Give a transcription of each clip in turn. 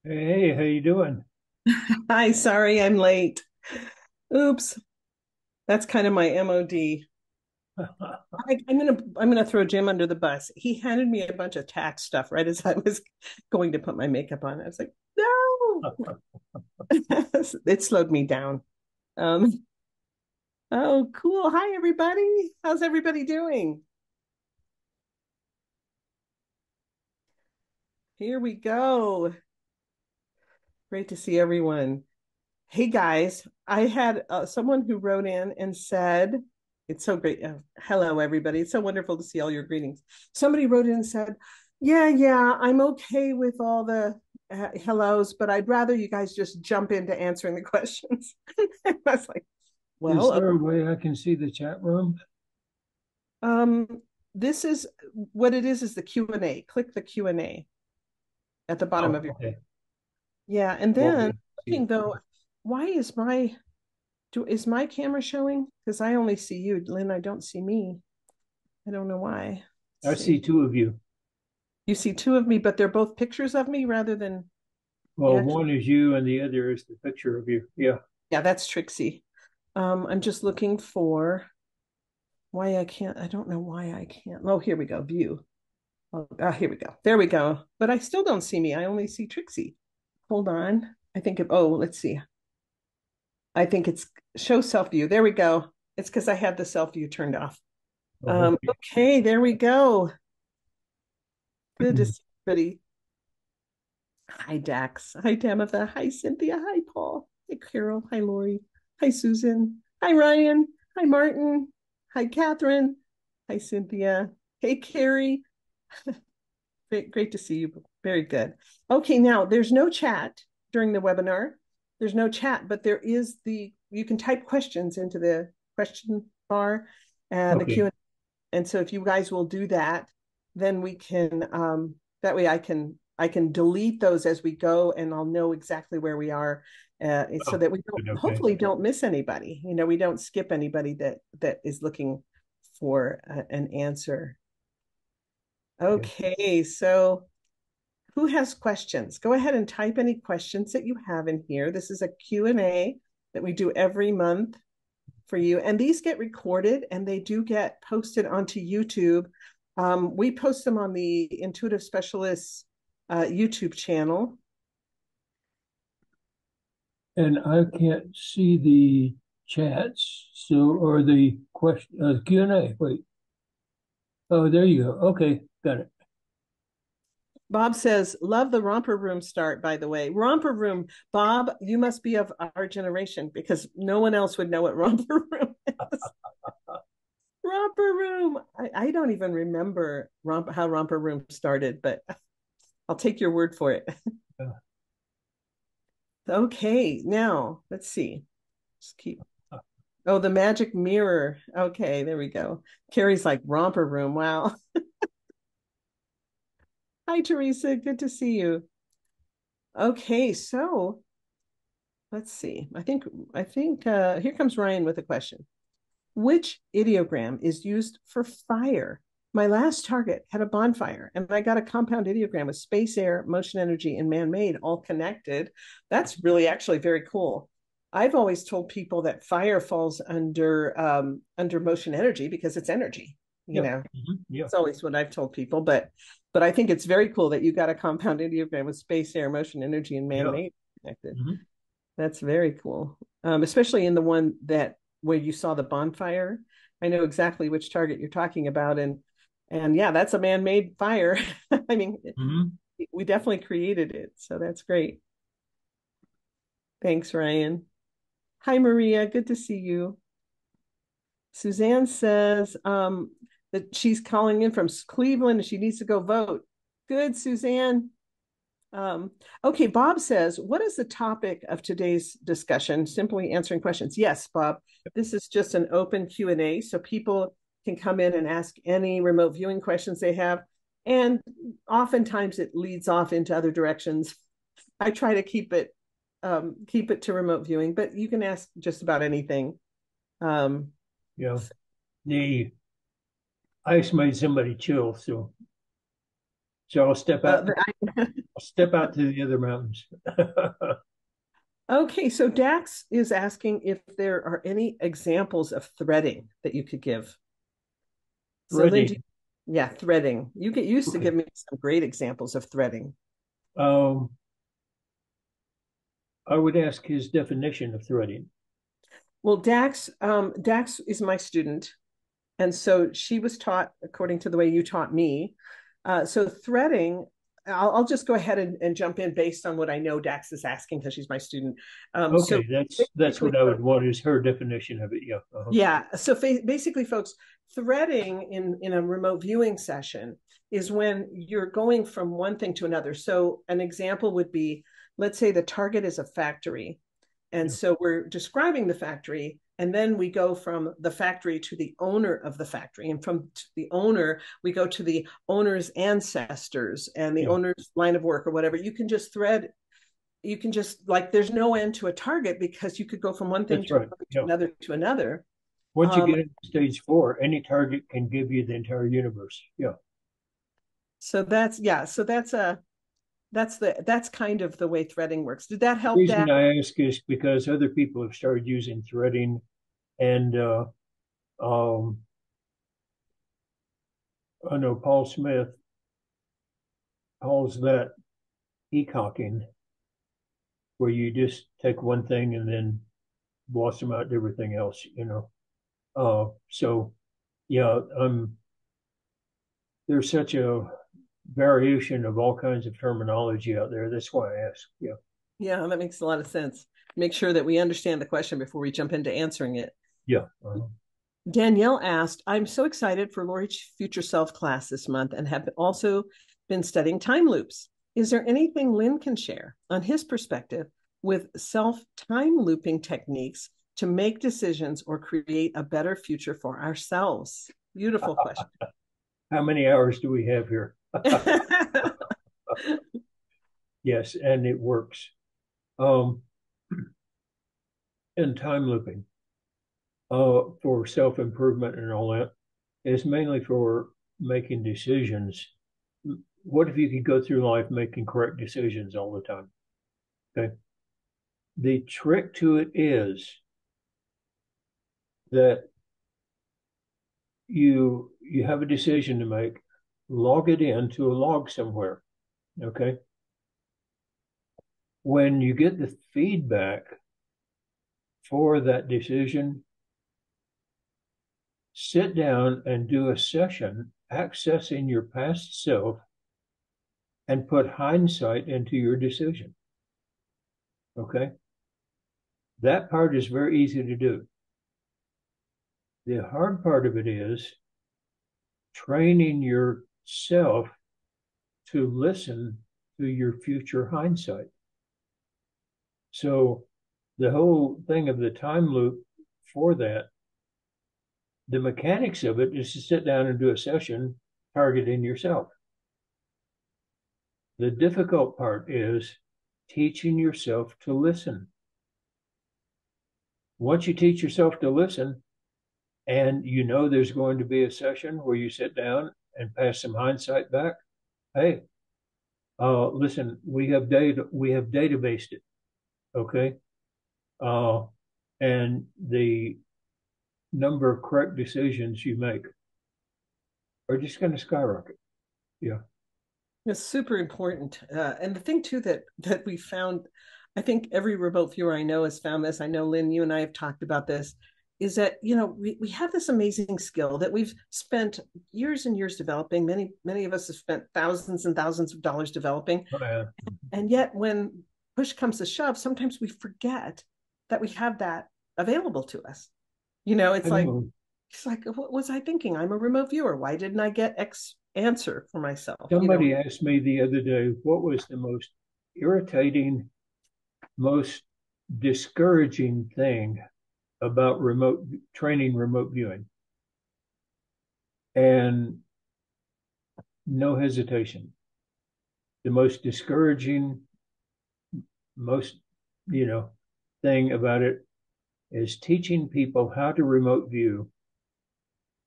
Hey, how you doing? Hi, sorry I'm late. Oops, that's kind of my MOD. I'm gonna throw Jim under the bus. He handed me a bunch of tax stuff right as I was going to put my makeup on. I was like, no. It slowed me down. Um, oh, cool. Hi, everybody. How's everybody doing? Here we go. Great to see everyone. Hey guys, I had someone who wrote in and said, it's so great. Hello, everybody. It's so wonderful to see all your greetings. Somebody wrote in and said, yeah, I'm okay with all the hellos, but I'd rather you guys just jump into answering the questions. I was like, Is well, there a way I can see the chat room? um, this is what it is the Q&A. Click the Q&A at the bottom Oh, of your, okay. yeah. And I won't be then able to see looking it. though, why is is my camera showing? Because I only see you, Lynn. I don't see me. I don't know why. I Let's see see. two of you. You see two of me, but they're both pictures of me rather than the Well, actual. one is you and the other is the picture of you. Yeah. Yeah, that's Trixie. I'm just looking for why I can't. I don't know why I can't. Oh, here we go. View. Oh, here we go. There we go. But I still don't see me. I only see Trixie. Hold on. Oh, let's see. I think it's show self view. There we go. It's because I had the self view turned off. Oh, okay. Okay, there we go. Good to see everybody. Hi, Dax. Hi, Tamitha. Hi, Cynthia. Hi, Paul. Hi, Carol. Hi, Lori. Hi, Susan. Hi, Ryan. Hi, Martin. Hi, Catherine. Hi, Cynthia. Hey, Carrie. Great to see you. Very good. Okay, now there's no chat during the webinar. There's no chat, but you can type questions into the question bar and the Okay. Q&A. And so if you guys will do that, then we can that way I can delete those as we go, and I'll know exactly where we are, so Oh, that we don't good. Okay. hopefully don't miss anybody. We don't skip anybody that is looking for an answer. Yeah. Okay, so who has questions? Go ahead and type any questions that you have in here. This is a Q&A that we do every month for you. And these get recorded and they do get posted onto YouTube. We post them on the Intuitive Specialists YouTube channel. And I can't see the chats, so or the question Q&A. Wait. Oh, there you go. Okay, got it. Bob says, love the romper room start, by the way. Romper room, Bob, you must be of our generation because no one else would know what romper room is. Romper room. I don't even remember how romper room started, but I'll take your word for it. Yeah. Okay, now let's see. Just keep. Oh, the magic mirror. Okay, there we go. Carrie's like romper room. Wow. Hi, Teresa. Good to see you. Okay, so let's see. I think here comes Ryan with a question. Which ideogram is used for fire? My last target had a bonfire, and I got a compound ideogram with space, air, motion energy, and man made all connected. That's really actually very cool. I've always told people that fire falls under motion energy because it's energy. You Yeah. know, Yeah. it's always what I've told people, but I think it's very cool that you got a compound ideogram with space, air, motion, energy, and man Yeah. made connected. Hmm. That's very cool. Especially in the one that where you saw the bonfire. I know exactly which target you're talking about, and yeah, that's a man-made fire. I mean, Hmm. we definitely created it, so that's great. Thanks, Ryan. Hi, Maria. Good to see you. Suzanne says that she's calling in from Cleveland and she needs to go vote. Good, Suzanne. Um, okay, Bob says, what is the topic of today's discussion? Simply answering questions. Yes, Bob, this is just an open Q&A, so people can come in and ask any remote viewing questions they have. And oftentimes it leads off into other directions. I try to keep it to remote viewing, but you can ask just about anything. Um, Yeah. The ice made somebody chill, so So I'll step out. I- I'll step out to the other mountains. Okay, so Dax is asking if there are any examples of threading that you could give. So, Threading. yeah, threading. You get used to Okay. give me some great examples of threading. Um, I would ask his definition of threading. Well, Dax is my student, and so she was taught according to the way you taught me. So threading, I'll just go ahead and jump in based on what I know Dax is asking because she's my student. So Okay, that's basically, what I would want is her definition of it. Yeah. yeah. So basically, folks, threading in a remote viewing session is when you're going from one thing to another. So an example would be, let's say the target is a factory. And Yeah. so we're describing the factory, and then we go from the factory to the owner of the factory. And from the owner, we go to the owner's ancestors and the Yeah. owner's line of work or whatever. You can just like, there's no end to a target because you could go from one thing That's right. to Yeah. another to another. Once you Um, get into stage four, any target can give you the entire universe. Yeah. so that's, yeah. So that's kind of the way threading works. Did that The help, reason Dad? I ask is because other people have started using threading, and um, I know Paul Smith calls that peacocking, where you just take one thing and then blossom out everything else. So yeah, there's such a variation of all kinds of terminology out there. That's why I ask. Yeah. Yeah, that makes a lot of sense. Make sure that we understand the question before we jump into answering it. Yeah. Danielle asked, I'm so excited for Lori's Future Self class this month and have also been studying time loops. Is there anything Lyn can share on his perspective with self time looping techniques to make decisions or create a better future for ourselves? Beautiful question. How many hours do we have here? Yes, and it works. Um, and time looping for self improvement and all that is mainly for making decisions. What if you could go through life making correct decisions all the time? Okay. The trick to it is that you have a decision to make, log it into a log somewhere. Okay. When you get the feedback for that decision, sit down and do a session accessing your past self and put hindsight into your decision. Okay. That part is very easy to do. The hard part of it is training yourself to listen to your future hindsight. So the whole thing of the time loop for that, the mechanics of it is to sit down and do a session targeting yourself. The difficult part is teaching yourself to listen. Once you teach yourself to listen, and you know there's going to be a session where you sit down and pass some hindsight back, hey, listen, we have databased it, okay? Uh, and the number of correct decisions you make are just going to skyrocket. Yeah. It's super important. And the thing too that we found, I think every remote viewer I know has found this. I know Lyn, you and I have talked about this, is that we have this amazing skill that we've spent years and years developing. Many of us have spent thousands and thousands of dollars developing. Oh, And yet when push comes to shove, sometimes we forget that we have that available to us. I know. It's like, what was I thinking? I'm a remote viewer. Why didn't I get X answer for myself? Somebody asked me the other day what was the most irritating, most discouraging thing about remote viewing. And no hesitation. The most discouraging, most, you know, thing about it is teaching people how to remote view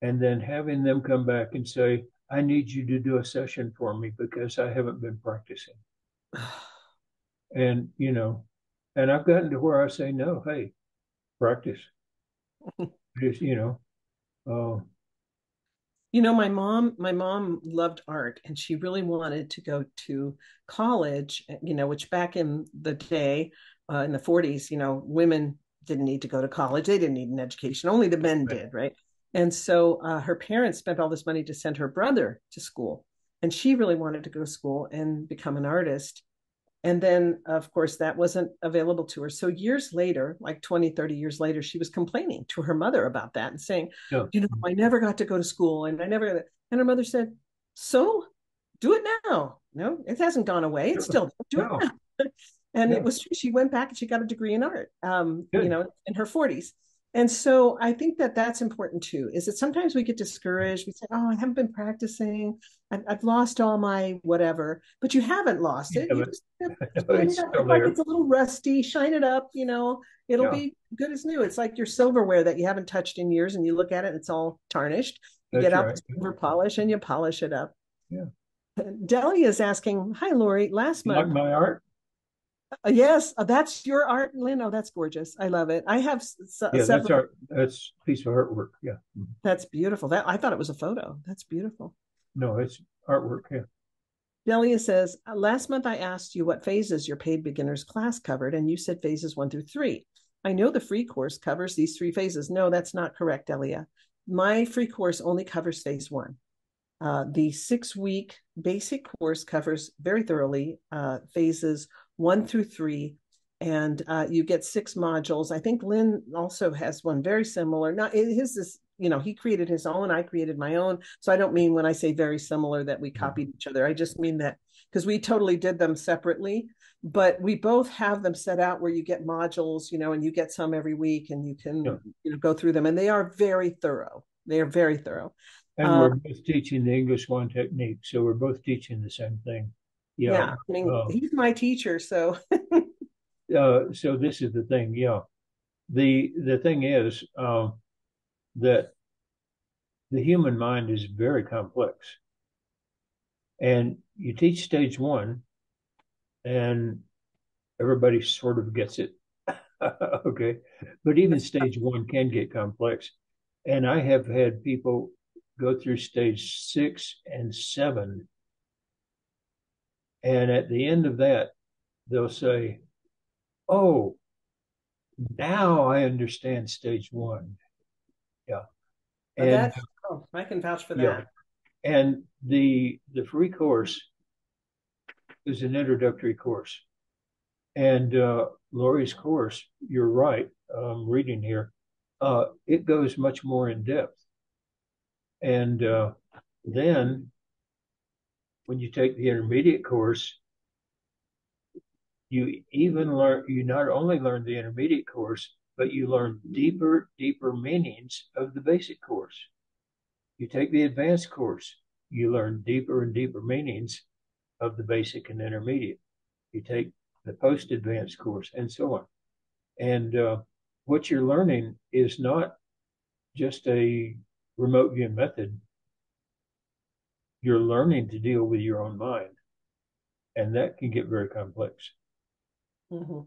and then having them come back and say, I need you to do a session for me because I haven't been practicing. And, and I've gotten to where I say, no, hey, practice. Just, uh, My mom loved art and she really wanted to go to college, which back in the day, in the 40s, women didn't need to go to college. They didn't need an education. Only the men did, right? And so her parents spent all this money to send her brother to school. And she really wanted to go to school and become an artist. And then, of course, that wasn't available to her. So years later, like 20, 30 years later, she was complaining to her mother about that and saying, no, I never got to go to school and I never, and her mother said, so do it now. No, it hasn't gone away. It's still there. Do no, it now. And it no, was true. She went back and she got a degree in art, good. in her 40s. And so I think that that's important too, is that sometimes we get discouraged. We say, oh, I haven't been practicing. I've lost all my whatever, but you haven't lost it. Yeah, You but just shine it's it up. still It's like there. it's a little rusty, shine it up, it'll Yeah, be good as new. It's like your silverware that you haven't touched in years and you look at it, it's all tarnished. You get that's out right. the silver polish and you polish it up. Yeah. Delia is asking, hi, Lori, last You like month. my art? Yes, that's your art, Lynn. Oh, that's gorgeous. I love it. I have Yeah, that's several. art. That's a piece of artwork. Yeah. That's beautiful. That I thought it was a photo. That's beautiful. No, it's artwork. Yeah. Delia says, last month I asked you what phases your paid beginners class covered, and you said phases 1 through 3. I know the free course covers these 3 phases. No, that's not correct, Delia. My free course only covers phase 1. The 6-week basic course covers very thoroughly phases 1 through 3, and you get 6 modules. I think Lynn also has one very similar. Not his is, he created his own. I created my own. So I don't mean when I say very similar that we copied each other. I just mean that because we totally did them separately, but we both have them set out where you get modules, and you get some every week, and you Yeah. can go through them, and they are very thorough. They are very thorough. And we're both teaching the English one technique, so we're both teaching the same thing. Yeah. Yeah, I mean, he's my teacher, so So this is the thing. Yeah. The thing is that the human mind is very complex, and you teach stage 1, and everybody sort of gets it. Okay, but even stage 1 can get complex, and I have had people go through stage 6 and 7, and at the end of that, they'll say, "Oh, now I understand stage 1." Yeah, and that's I can vouch for yeah, that. and the free course is an introductory course, and Lori's course, you're right. Reading here, it goes much more in depth, and then when you take the intermediate course, you not only learn the intermediate course, but you learn deeper meanings of the basic course. You take the advanced course, you learn deeper and deeper meanings of the basic and intermediate. You take the post advanced course, and so on. And what you're learning is not just a remote view method. You're learning to deal with your own mind, and that can get very complex. Mm-hmm.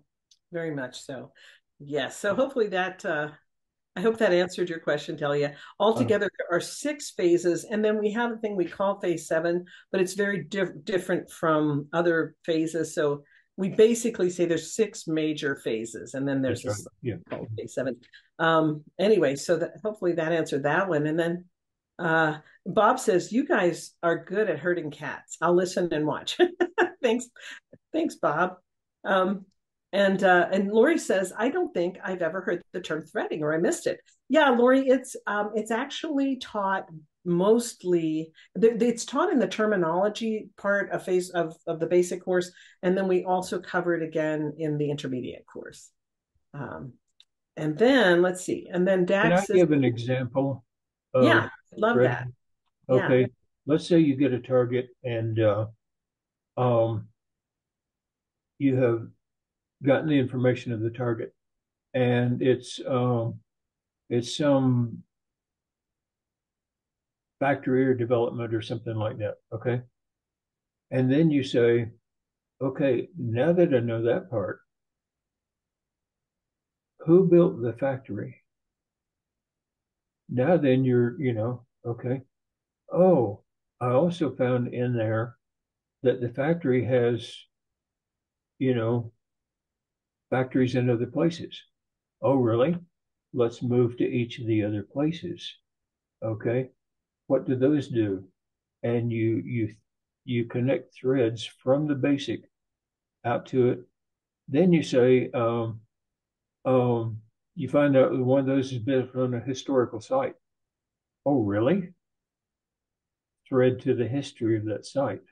Very much so. Yes. So hopefully I hope that answered your question, Delia. Uh, Altogether, there are 6 phases, and then we have a thing we call phase 7, but it's very different from other phases. So we basically say there's 6 major phases, and then there's that's right. this Yeah. called phase 7. Anyway, so hopefully that answered that one. And then Bob says, you guys are good at herding cats. I'll listen and watch. Thanks. Thanks, Bob. Um, and Lori says, I don't think I've ever heard the term threading, or I missed it. Yeah, Lori, it's actually taught mostly. It's taught in the terminology part of phase of the basic course, and then we also cover it again in the intermediate course. And then let's see, and then Can I Dax says, give an example of yeah, love that. threading? Yeah. Okay, let's say you get a target and um, you have gotten the information of the target, and it's some factory or development or something like that. Okay. And then you say, okay, now that I know that part, who built the factory? Now then okay. Oh, I also found in there that the factory has, you know, factories in other places. Oh, really? Let's move to each of the other places. Okay. What do those do? And you connect threads from the basic out to it. Then you say, you find out one of those is built on a historical site. Oh, really? Thread to the history of that site,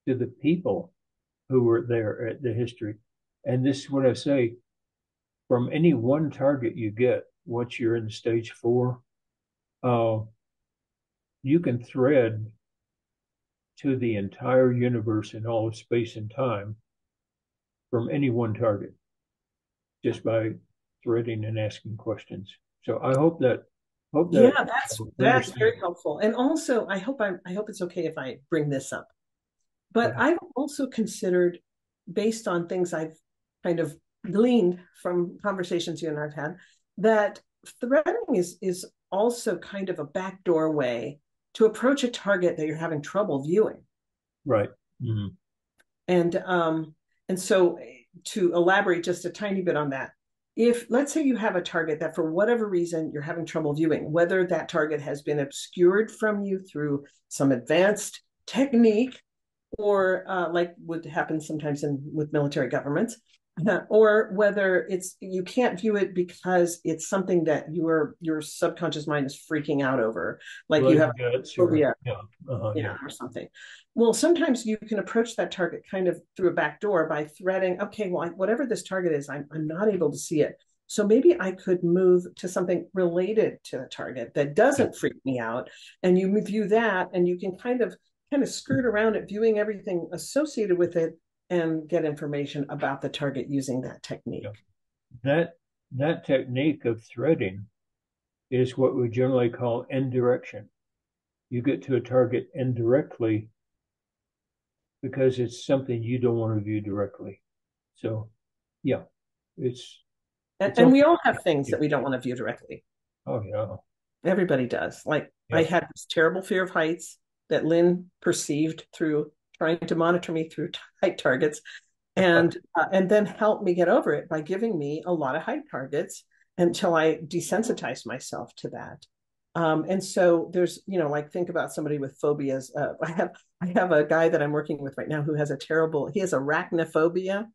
to the people who were there at the history. And this is what I say, from any one target you get, once you're in stage 4, uh, you can thread to the entire universe and all of space and time from any one target just by threading and asking questions. So I hope Yeah, that that's very helpful. And also, I hope it's okay if I bring this up. But I've also considered, based on things I've kind of gleaned from conversations you and I've had, that threading is also kind of a backdoor way to approach a target that you're having trouble viewing. right. Mm-hmm. And so to elaborate just a tiny bit on that, if let's say you have a target that for whatever reason you're having trouble viewing, whether that target has been obscured from you through some advanced technique, or like would happen sometimes with military governments, or whether it's you can't view it because it's something that your subconscious mind is freaking out over, like Blood you have and guts or phobia, yeah. or something. Well, sometimes you can approach that target kind of through a back door by threading, okay, well, whatever this target is, I'm not able to see it. So maybe I could move to something related to the target that doesn't freak me out. And you view that and you can kind of skirt around it, viewing everything associated with it and get information about the target using that technique. Yeah. That technique of threading is what we generally call indirection. You get to a target indirectly because it's something you don't want to view directly. So, yeah, it's And all, we all have things that we don't want to view directly. oh yeah, Everybody does. Like I yeah. had this terrible fear of heights that Lyn perceived through trying to monitor me through height targets, and then helped me get over it by giving me a lot of height targets until I desensitized myself to that. And so there's, like think about somebody with phobias. I have a guy that I'm working with right now who has he has arachnophobia,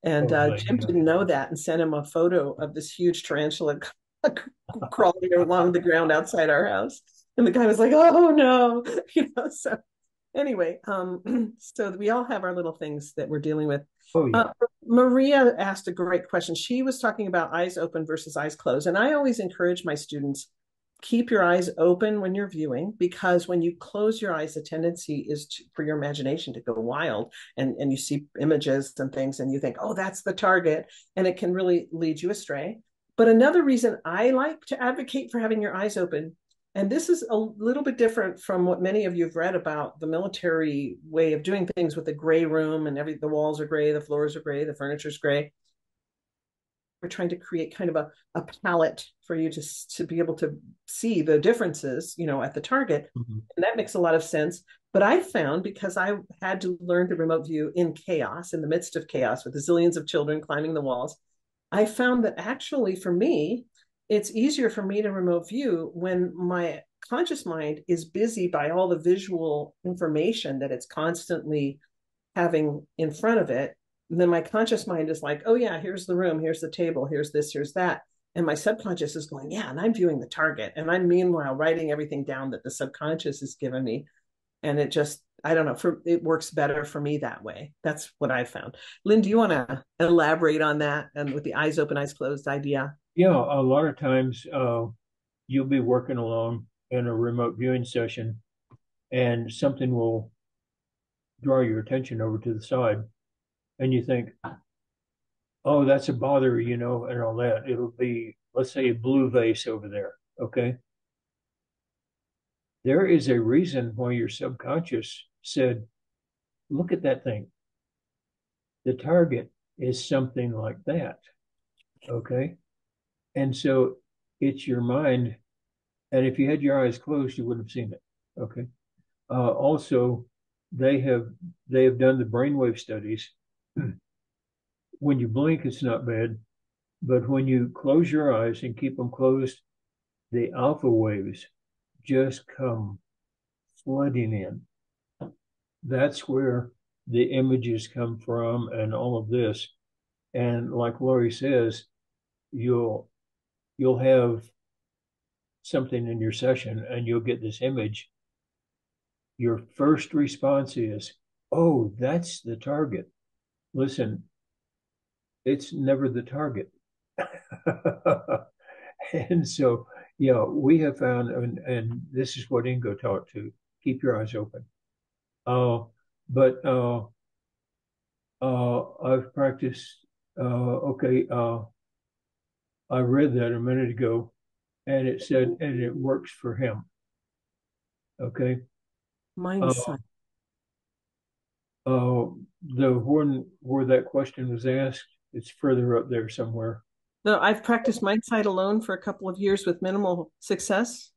and Oh, really? Jim didn't know that and sent him a photo of this huge tarantula crawling along the ground outside our house. And the guy was like, "Oh no," So anyway, so we all have our little things that we're dealing with. Oh, yeah. Maria asked a great question. She was talking about eyes open versus eyes closed, and I always encourage my students, keep your eyes open when you're viewing, because when you close your eyes, the tendency is for your imagination to go wild, and you see images and things and you think, oh, that's the target, and it can really lead you astray. But another reason I like to advocate for having your eyes open, and this is a little bit different from what many of you have read about the military way of doing things with the gray room, and the walls are gray, the floors are gray, the furniture's gray. We're trying to create kind of a palette for you to be able to see the differences, at the target. Mm-hmm. And that makes a lot of sense. But I found, because I had to learn to remote view in chaos, in the midst of chaos with the zillions of children climbing the walls, I found that actually for me, it's easier for me to remote view when my conscious mind is busy by all the visual information that it's constantly having in front of it. And then my conscious mind is like, oh yeah, here's the room, here's the table, here's this, here's that. And my subconscious is going, yeah, and I'm viewing the target. And I'm meanwhile writing everything down that the subconscious has given me. And it just, I don't know, it works better for me that way. That's what I found. Lyn, do you want to elaborate on that and with the eyes open, eyes closed idea? Yeah, a lot of times you'll be working along in a remote viewing session and something will draw your attention over to the side and you think, oh, that's a bother, and all that. It'll be, let's say, a blue vase over there. Okay. There is a reason why your subconscious said, look at that thing. The target is something like that. Okay. And so it's your mind. And if you had your eyes closed, you wouldn't have seen it. Okay. Also, they have done the brainwave studies. When you blink, it's not bad, but when you close your eyes and keep them closed, the alpha waves just come flooding in. That's where the images come from, and all of this. And like Lori says, you'll have something in your session, and you'll get this image. Your first response is, "Oh, that's the target." Listen, it's never the target. And so, yeah, we have found, and this is what Ingo taught to keep your eyes open. But I've practiced. Okay, I read that a minute ago, and it said, and it works for him. Okay. Uh, Mindset. the one where that question was asked, it's further up there somewhere. No, I've practiced mindsight alone for a couple of years with minimal success.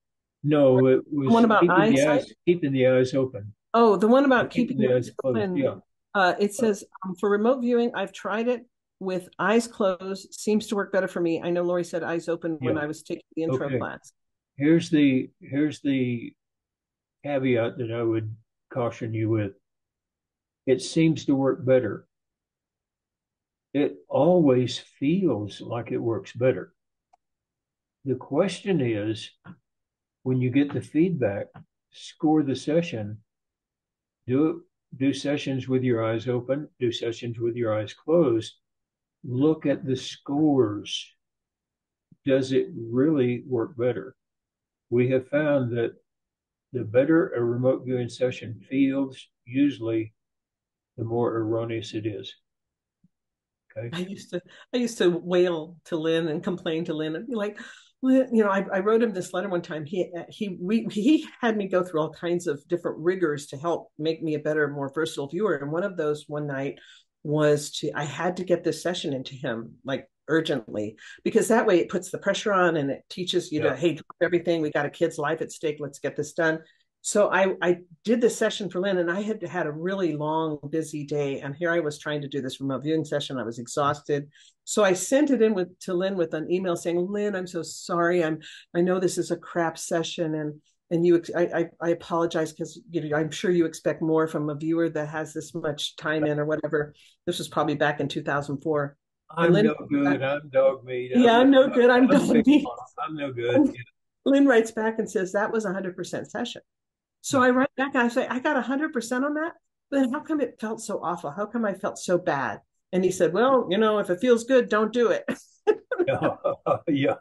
No, it The one was about eyesight. keeping the eyes open, Oh, the one about keeping keeping the your eyes eyes closed. open. Yeah. It says for remote viewing, I've tried it with eyes closed. Seems to work better for me. I know Lori said eyes open when Yeah. I was taking the intro Okay. class. Here's the caveat that I would caution you with. It seems to work better. It always feels like it works better. The question is, when you get the feedback, score the session. Do sessions with your eyes open, do sessions with your eyes closed. Look at the scores. Does it really work better? We have found that the better a remote viewing session feels, usually the more erroneous it is. Okay. I used to wail to Lyn and complain to Lyn and be like, Lyn, I wrote him this letter one time. He had me go through all kinds of different rigors to help make me a better, more versatile viewer. And one of those one night was I had to get this session into him like urgently, because that way it puts the pressure on and it teaches you Yeah. to, hey, drop everything. We got a kid's life at stake. Let's get this done. So I did this session for Lyn, and I had had a really long, busy day. And here I was trying to do this remote viewing session. I was exhausted. So I sent it in to Lyn with an email saying, Lyn, I'm so sorry. I know this is a crap session, and I apologize, because I'm sure you expect more from a viewer that has this much time in or whatever. This was probably back in 2004. And I'm Lyn, no good. I'm dog meat. yeah, I'm no good. I'm I'm, done. I'm no good. Lyn writes back and says that was 100% session. So Yeah. I write back and I say, I got 100% on that. Then how come it felt so awful? How come I felt so bad? And he said, well, if it feels good, don't do it. Yeah. Yeah.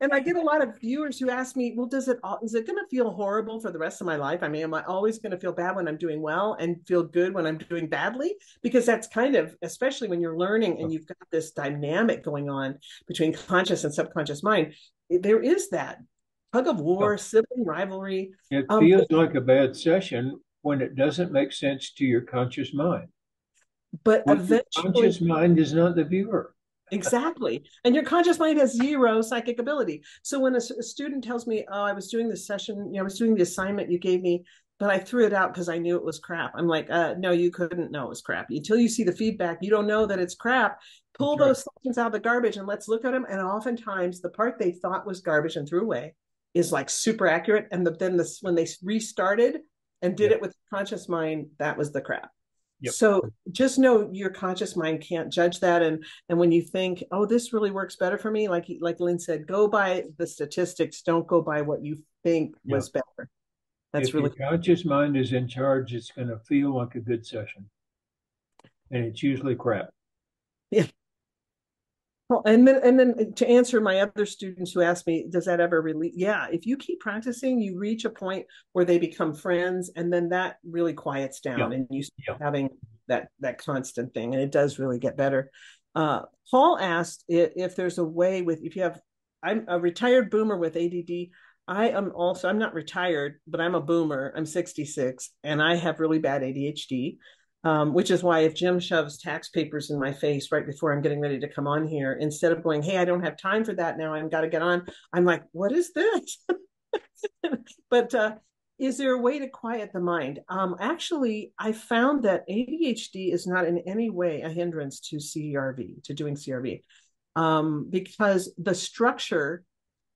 And I get a lot of viewers who ask me, well, is it going to feel horrible for the rest of my life? I mean, am I always going to feel bad when I'm doing well and feel good when I'm doing badly? Because that's kind of, especially when you're learning and you've got this dynamic going on between conscious and subconscious mind, there is that tug of war, sibling rivalry. It feels like a bad session when it doesn't make sense to your conscious mind. But When your eventually, conscious mind is not the viewer. exactly. And your conscious mind has zero psychic ability. So when a student tells me, oh, I was doing this session, I was doing the assignment you gave me, but I threw it out because I knew it was crap. I'm like, no, you couldn't know it was crap. Until you see the feedback, you don't know that it's crap. Pull That's right. those sessions out of the garbage and let's look at them. And oftentimes the part they thought was garbage and threw away is like super accurate. And when they restarted and did Yeah. it with conscious mind, that was the crap. Yep. So just know your conscious mind can't judge that. And when you think, oh, this really works better for me, like Lyn said, go by the statistics. Don't go by what you think was better. That's If really your conscious mind is in charge, it's going to feel like a good session. And it's usually crap. yeah. Well, and then to answer my other students who ask me, does that ever really? Yeah, if you keep practicing, you reach a point where they become friends, and then that really quiets down, Yeah. and you start Yeah. having that constant thing, and it does really get better. Paul asked if there's a way if you have. I'm a retired boomer with ADD. I'm not retired, but I'm a boomer. I'm 66 and I have really bad ADHD, which is why if Jim shoves tax papers in my face right before I'm getting ready to come on here, instead of going, hey, I don't have time for that now, I've got to get on, I'm like, what is this? But is there a way to quiet the mind? Actually, I found that ADHD is not in any way a hindrance to CRV, to doing CRV, because the structure,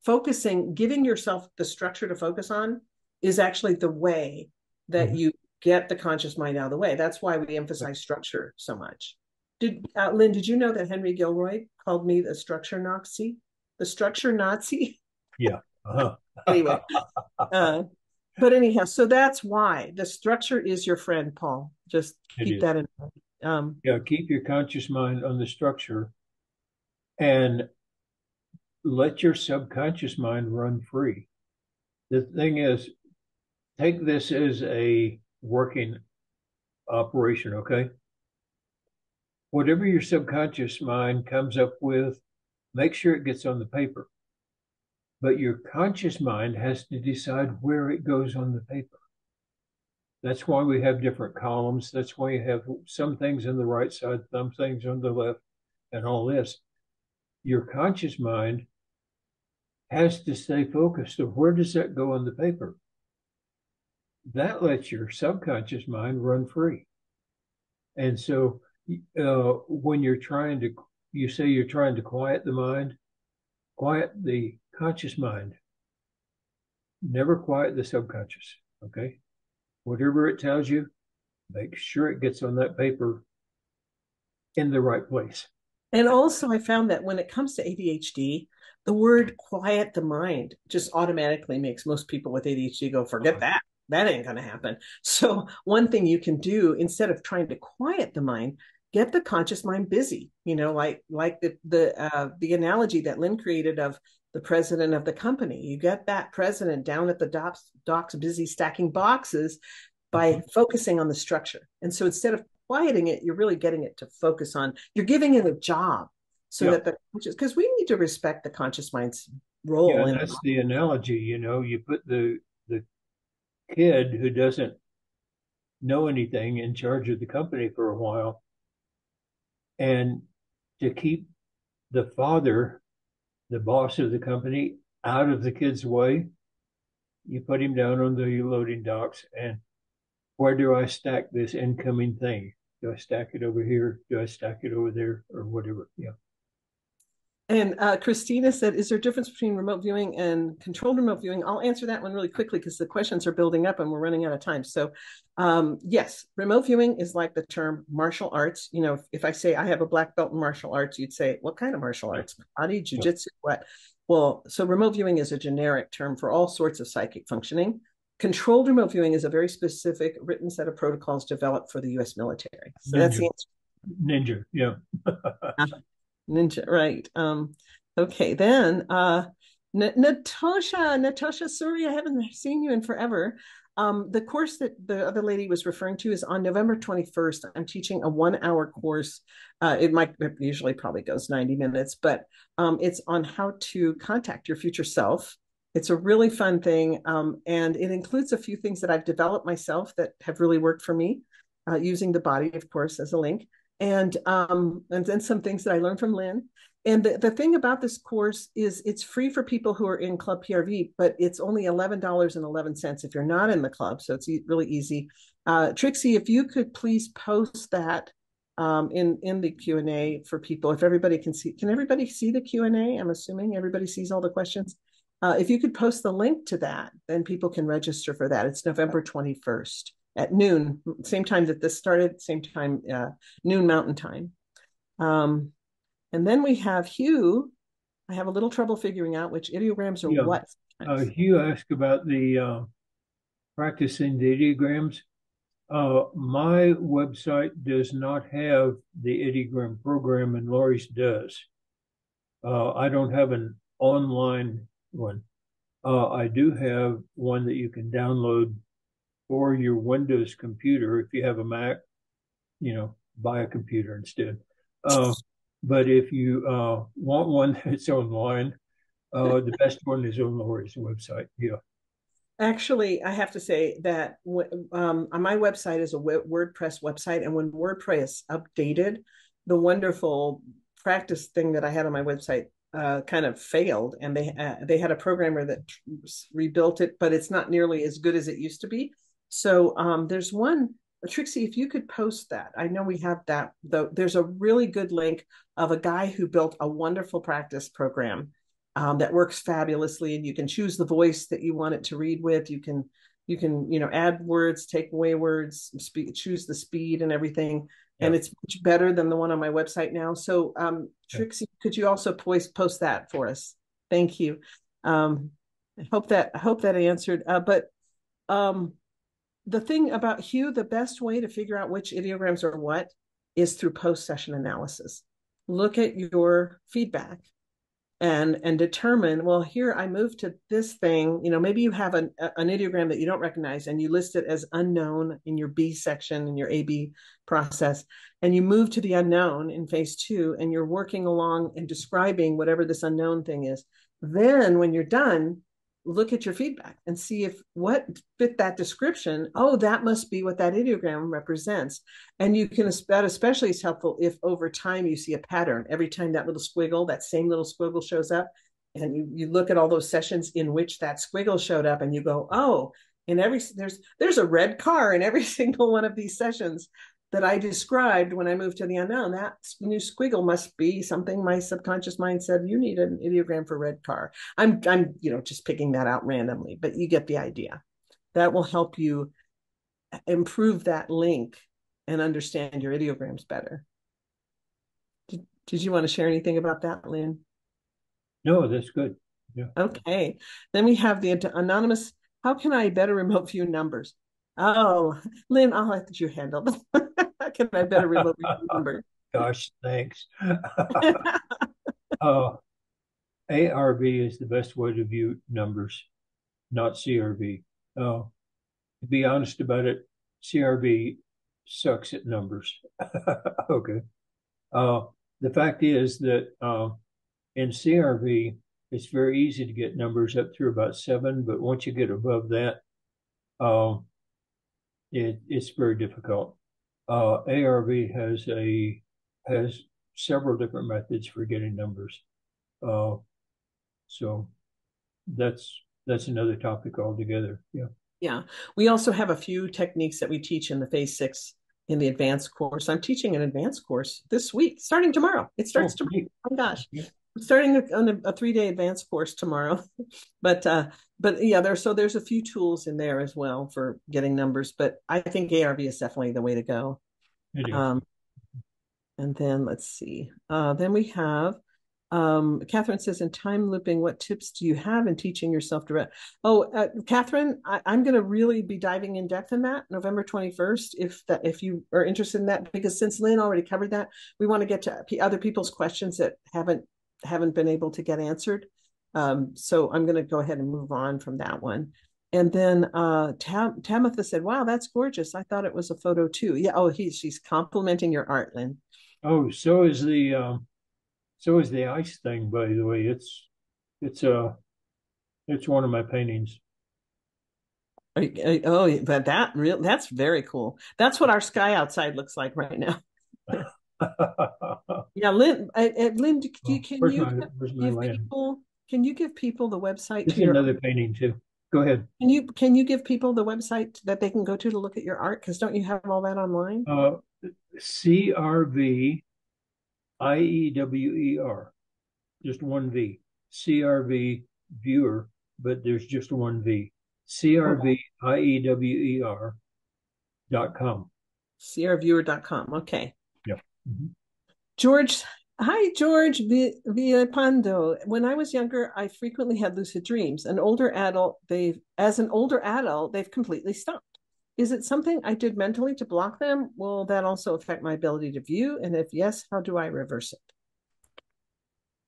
focusing, giving yourself the structure to focus on is actually the way that Mhm. you get the conscious mind out of the way. That's why we emphasize structure so much. Lynn, did you know that Henry Gilroy called me the structure Nazi? The structure Nazi? Yeah. Uh-huh. Anyway, uh, but anyhow, so that's why the structure is your friend, Paul. Just It keep is. that in mind. Yeah, keep your conscious mind on the structure and let your subconscious mind run free. The thing is, take this as a working operation, okay? Whatever your subconscious mind comes up with, make sure it gets on the paper. But your conscious mind has to decide where it goes on the paper. That's why we have different columns. That's why you have some things on the right side, some things on the left, and all this. Your conscious mind has to stay focused of where does that go on the paper. That lets your subconscious mind run free. And so when you say you're trying to quiet the mind, quiet the conscious mind. Never quiet the subconscious. Okay. Whatever it tells you, make sure it gets on that paper in the right place. And also, I found that when it comes to ADHD, the word quiet the mind just automatically makes most people with ADHD go, forget that. That ain't going to happen. So, one thing you can do instead of trying to quiet the mind, get the conscious mind busy. Like the analogy that Lynn created of the president of the company. You get that president down at the docks busy stacking boxes by focusing on the structure. And so instead of quieting it, you're really getting it to focus on, you're giving it a job so Yeah. that the conscious, because we need to respect the conscious mind's Yeah. role And in. that's the analogy, you put the kid who doesn't know anything in charge of the company for a while. And to keep the father, the boss of the company, out of the kid's way, you put him down on the loading docks. And where do I stack this incoming thing? Do I stack it over here? Do I stack it over there or whatever? Yeah. And Christina said, is there a difference between remote viewing and controlled remote viewing? I'll answer that one really quickly because the questions are building up and we're running out of time. So, yes, remote viewing is like the term martial arts. If I say I have a black belt in martial arts, you'd say, what kind of martial Yeah. arts? Karate, Yeah. jujitsu, what? Well, so remote viewing is a generic term for all sorts of psychic functioning. Controlled remote viewing is a very specific written set of protocols developed for the US military. So that's the Ninja. answer. Ninja. Yeah. Ninja, right. Okay, then Natasha, sorry, I haven't seen you in forever. The course that the other lady was referring to is on November 21st. I'm teaching a 1 hour course. It usually probably goes 90 minutes, but it's on how to contact your future self. It's a really fun thing. And it includes a few things that I've developed myself that have really worked for me, using the body, of course, as a link and then some things that I learned from Lynn. And the thing about this course is it's free for people who are in Club PRV, but it's only $11.11 if you're not in the club. So it's really easy. Trixie, if you could please post that in the Q&A for people, if everybody can everybody see the Q&A? I'm assuming everybody sees all the questions. If you could post the link to that, then people can register for that. It's November 21st at noon, same time that this started, same time, noon Mountain Time. And then we have Hugh. I have a little trouble figuring out which ideograms are Yeah. what. Hugh asked about the practicing the ideograms. My website does not have the ideogram program, and Lori's does. I don't have an online one. I do have one that you can download for your Windows computer. If you have a Mac, buy a computer instead. But if you want one that's online, The best one is on Lori's website. Yeah. Actually, I have to say that my website is a WordPress website, and when WordPress updated, the wonderful practice thing that I had on my website kind of failed, and they had a programmer that rebuilt it, but it's not nearly as good as it used to be. So there's one, Trixie, if you could post that. I know we have that, though. There's a really good link of a guy who built a wonderful practice program that works fabulously, and you can choose the voice that you want it to read with. You can add words, take away words, choose the speed and everything, Yeah. and it's much better than the one on my website now. So Trixie, could you also post that for us? Thank you. I hope that answered. But the thing about Hugh, the best way to figure out which ideograms are what is through post-session analysis. Look at your feedback and determine, well, here I moved to this thing. Maybe you have an ideogram that you don't recognize and you list it as unknown in your B section in your AB process, and you move to the unknown in phase 2, and you're working along and describing whatever this unknown thing is. Then when you're done, look at your feedback and see if what fit that description. Oh, that must be what that ideogram represents. And that especially is helpful if over time you see a pattern. Every time that same little squiggle shows up, and you look at all those sessions in which that squiggle showed up, and you go, oh, there's a red car in every single one of these sessions that I described when I moved to the unknown. That new squiggle must be something my subconscious mind said, you need an ideogram for red car. I'm just picking that out randomly, but you get the idea. That will help you improve that link and understand your ideograms better. Did you want to share anything about that, Lynn? No, that's good. Yeah. Okay. Then we have the anonymous, how can I better remote view numbers? Oh, Lynn, I'll let you handle that. How can I better remote view numbers? Gosh, thanks. ARV is the best way to view numbers, not CRV. To be honest about it, CRV sucks at numbers. Okay. The fact is that in CRV, it's very easy to get numbers up through about 7, but once you get above that, it's very difficult. ARV has several different methods for getting numbers. So that's another topic altogether. Yeah. Yeah. We also have a few techniques that we teach in the phase 6 in the advanced course. I'm teaching an advanced course this week, starting tomorrow. It starts tomorrow. Oh my gosh. I'm starting on a 3-day advanced course tomorrow. but yeah, there's a few tools in there as well for getting numbers, but I think ARV is definitely the way to go. And then let's see. Then we have Catherine says, in time looping, what tips do you have in teaching yourself direct? Oh, Catherine, I'm going to really be diving in depth in that November 21st, if you are interested in that, because since Lynn already covered that, we want to get to other people's questions that haven't been able to get answered. So I'm going to go ahead and move on from that one. And then Tamitha said, wow, that's gorgeous. I thought it was a photo too. Yeah. Oh, she's complimenting your art, Lynn. Oh, so is the ice thing, by the way. It's one of my paintings. Oh, but that's very cool. That's what our sky outside looks like right now. Yeah, Lynn, Lynn, can you give people the website to another painting too? Go ahead. Can you give people the website that they can go to look at your art? Because don't you have all that online? CRV IEWER, just one V. CRV viewer, but there's just one V. CRVIEWER.com. CRViewer.com. Okay. Yep. Mm-hmm. George, hi, George Villapando. When I was younger, I frequently had lucid dreams. As an older adult, they've completely stopped. Is it something I did mentally to block them? Will that also affect my ability to view? And if yes, how do I reverse it?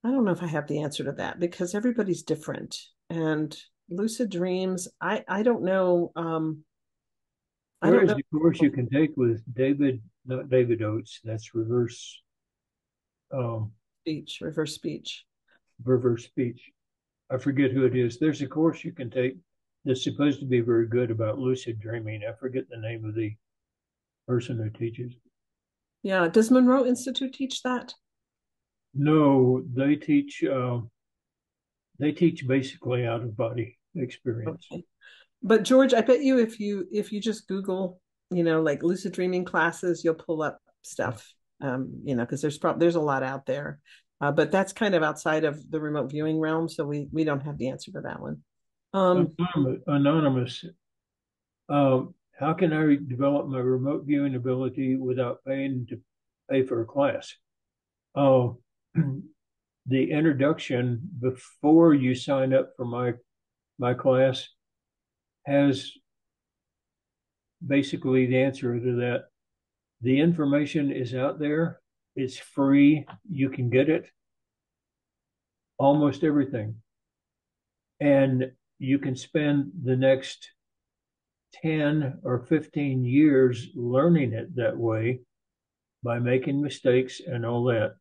I don't know if I have the answer to that, because everybody's different. And lucid dreams, I don't know. There is a course you can take with not David Oates. That's reverse speech. Reverse speech. I forget who it is. There's a course you can take that's supposed to be very good about lucid dreaming. I forget the name of the person who teaches. Yeah. Does Monroe Institute teach that? No, they teach basically out of body experience. Okay. But George, I bet you if you just Google, like lucid dreaming classes, you'll pull up stuff. Because there's a lot out there. But that's kind of outside of the remote viewing realm, so we don't have the answer to that one. Anonymous. How can I develop my remote viewing ability without paying to pay for a class? Oh, the introduction before you sign up for my class has basically the answer to that. The information is out there. It's free. You can get it. Almost everything. And you can spend the next 10 or 15 years learning it that way by making mistakes and all that.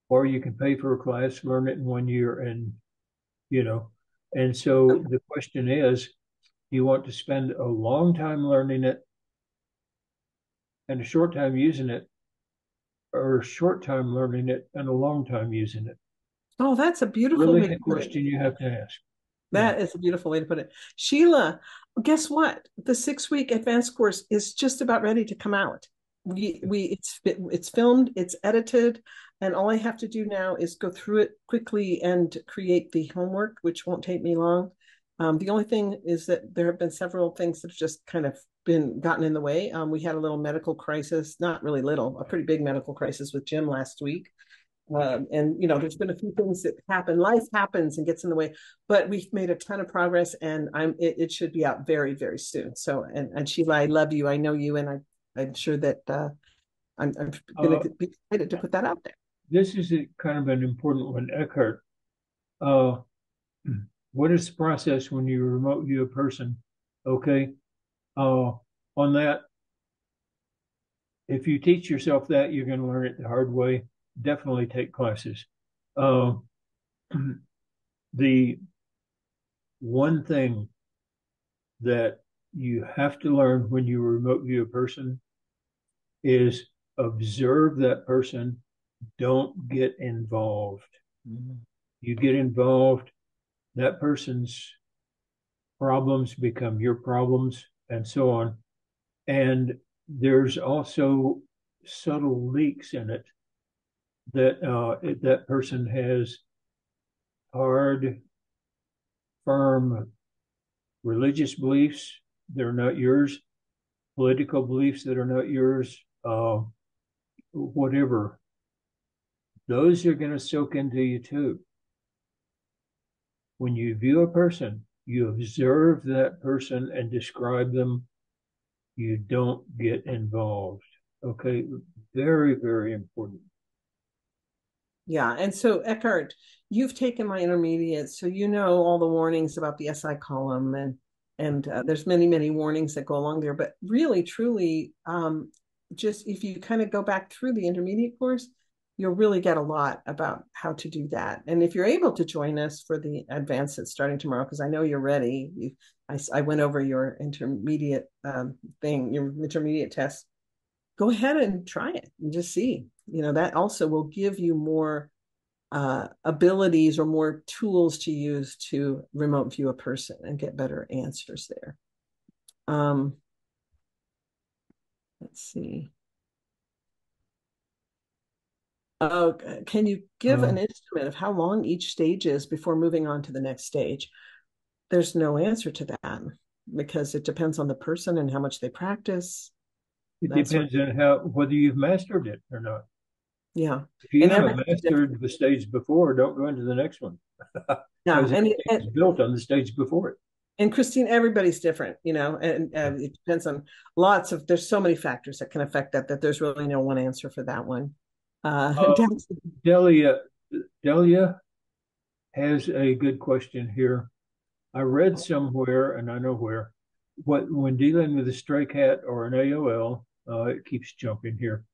Or you can pay for a class, learn it in 1 year, and so the question is, you want to spend a long time learning it and a short time using it, or a short time learning it and a long time using it? Oh, that's a beautiful way Really to a put it. question you have to ask. That is a beautiful way to put it. Sheila, guess what? The 6-week advanced course is just about ready to come out. It's filmed, it's edited, and all I have to do now is go through it quickly and create the homework, which won't take me long. The only thing is that there have been several things that have just kind of been gotten in the way. We had a little medical crisis, not really little, a pretty big medical crisis with Jim last week. And there's been a few things that happen. Life happens and gets in the way, but we've made a ton of progress, and it should be out very, very soon. So, and Sheila, I love you. I know you, and I'm sure that I'm going to be excited to put that out there. This is kind of an important one, Eckhart. Uh, what is the process when you remote view a person? Okay. On that, if you teach yourself that, you're going to learn it the hard way. Definitely take classes. The one thing that you have to learn when you remote view a person is observe that person. Don't get involved. Mm-hmm. You get involved, that person's problems become your problems, and so on. And there's also subtle leaks in it that that person has hard, firm religious beliefs that are not yours, political beliefs that are not yours, whatever. Those are going to soak into you too. When you view a person, you observe that person and describe them. You don't get involved. Okay, very, very important. Yeah, and so Eckhart, you've taken my intermediate, so you know all the warnings about the SI column, and there's many, many warnings that go along there. But really, truly, just if you kind of go back through the intermediate course, you'll really get a lot about how to do that. And if you're able to join us for the advanced that's starting tomorrow, because I know you're ready. I went over your intermediate your intermediate test. Go ahead and try it and just see. That also will give you more abilities or more tools to use to remote view a person and get better answers there. Let's see. Oh, can you give an estimate of how long each stage is before moving on to the next stage? There's no answer to that because it depends on the person and how much they practice. It depends on whether you've mastered it or not. Yeah. If you haven't mastered the stage before, don't go into the next one. Yeah, and it's built on the stage before it. And Christine, everybody's different, and it depends on there's so many factors that can affect that there's really no one answer for that one. Delia has a good question here. I read somewhere, and I know where, when dealing with a stray cat or an AOL, it keeps jumping here,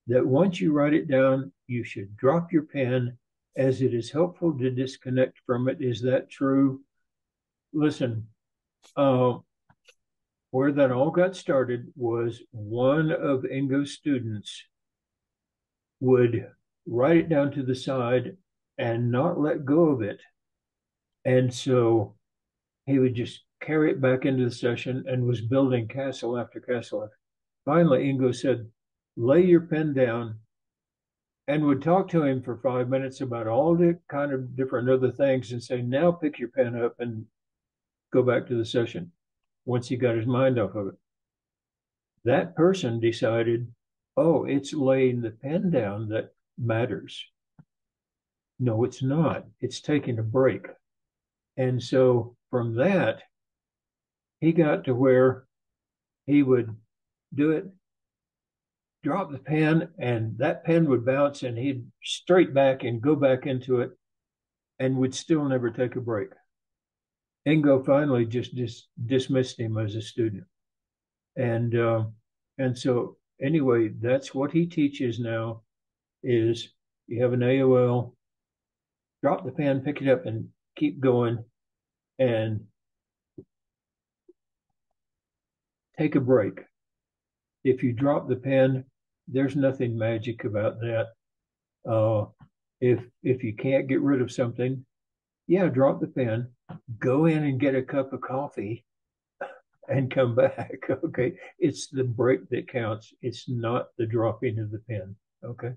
that once you write it down, you should drop your pen as it is helpful to disconnect from it. Is that true? Listen, uh, where that all got started was one of Ingo's students would write it down to the side and not let go of it. And so he would just carry it back into the session and was building castle after castle. Finally, Ingo said, lay your pen down, and would talk to him for 5 minutes about all the kind of different other things and say, now pick your pen up and go back to the session once he got his mind off of it. That person decided, oh, it's laying the pen down that matters. No, it's not. It's taking a break. And so from that, he got to where he would do it, drop the pen, and that pen would bounce, and he'd straight back and go back into it and would still never take a break. Ingo finally just dismissed him as a student. And so anyway, that's what he teaches now is you have an AOL, drop the pen, pick it up, and keep going and take a break. If you drop the pen, there's nothing magic about that. If you can't get rid of something, yeah, drop the pen, go in and get a cup of coffee and come back. Okay. It's the break that counts. It's not the dropping of the pen. Okay.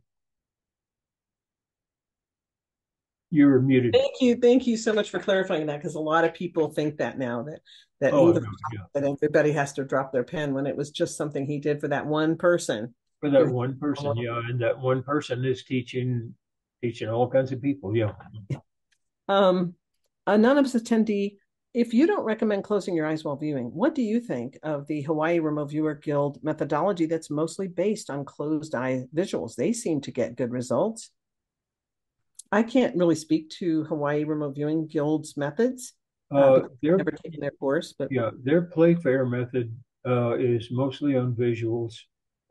You're muted. Thank you so much for clarifying that, because a lot of people think that now that Oh, Ingo, no, yeah. that everybody has to drop their pen when it was just something he did for that one person. For that one person, yeah. And that one person is teaching all kinds of people. Yeah. Um, Anonymous attendee, if you don't recommend closing your eyes while viewing, what do you think of the Hawaii Remote Viewer Guild methodology that's mostly based on closed eye visuals? They seem to get good results. I can't really speak to Hawaii Remote Viewing Guild's methods because I've never taken their course. But yeah, their Playfair method is mostly on visuals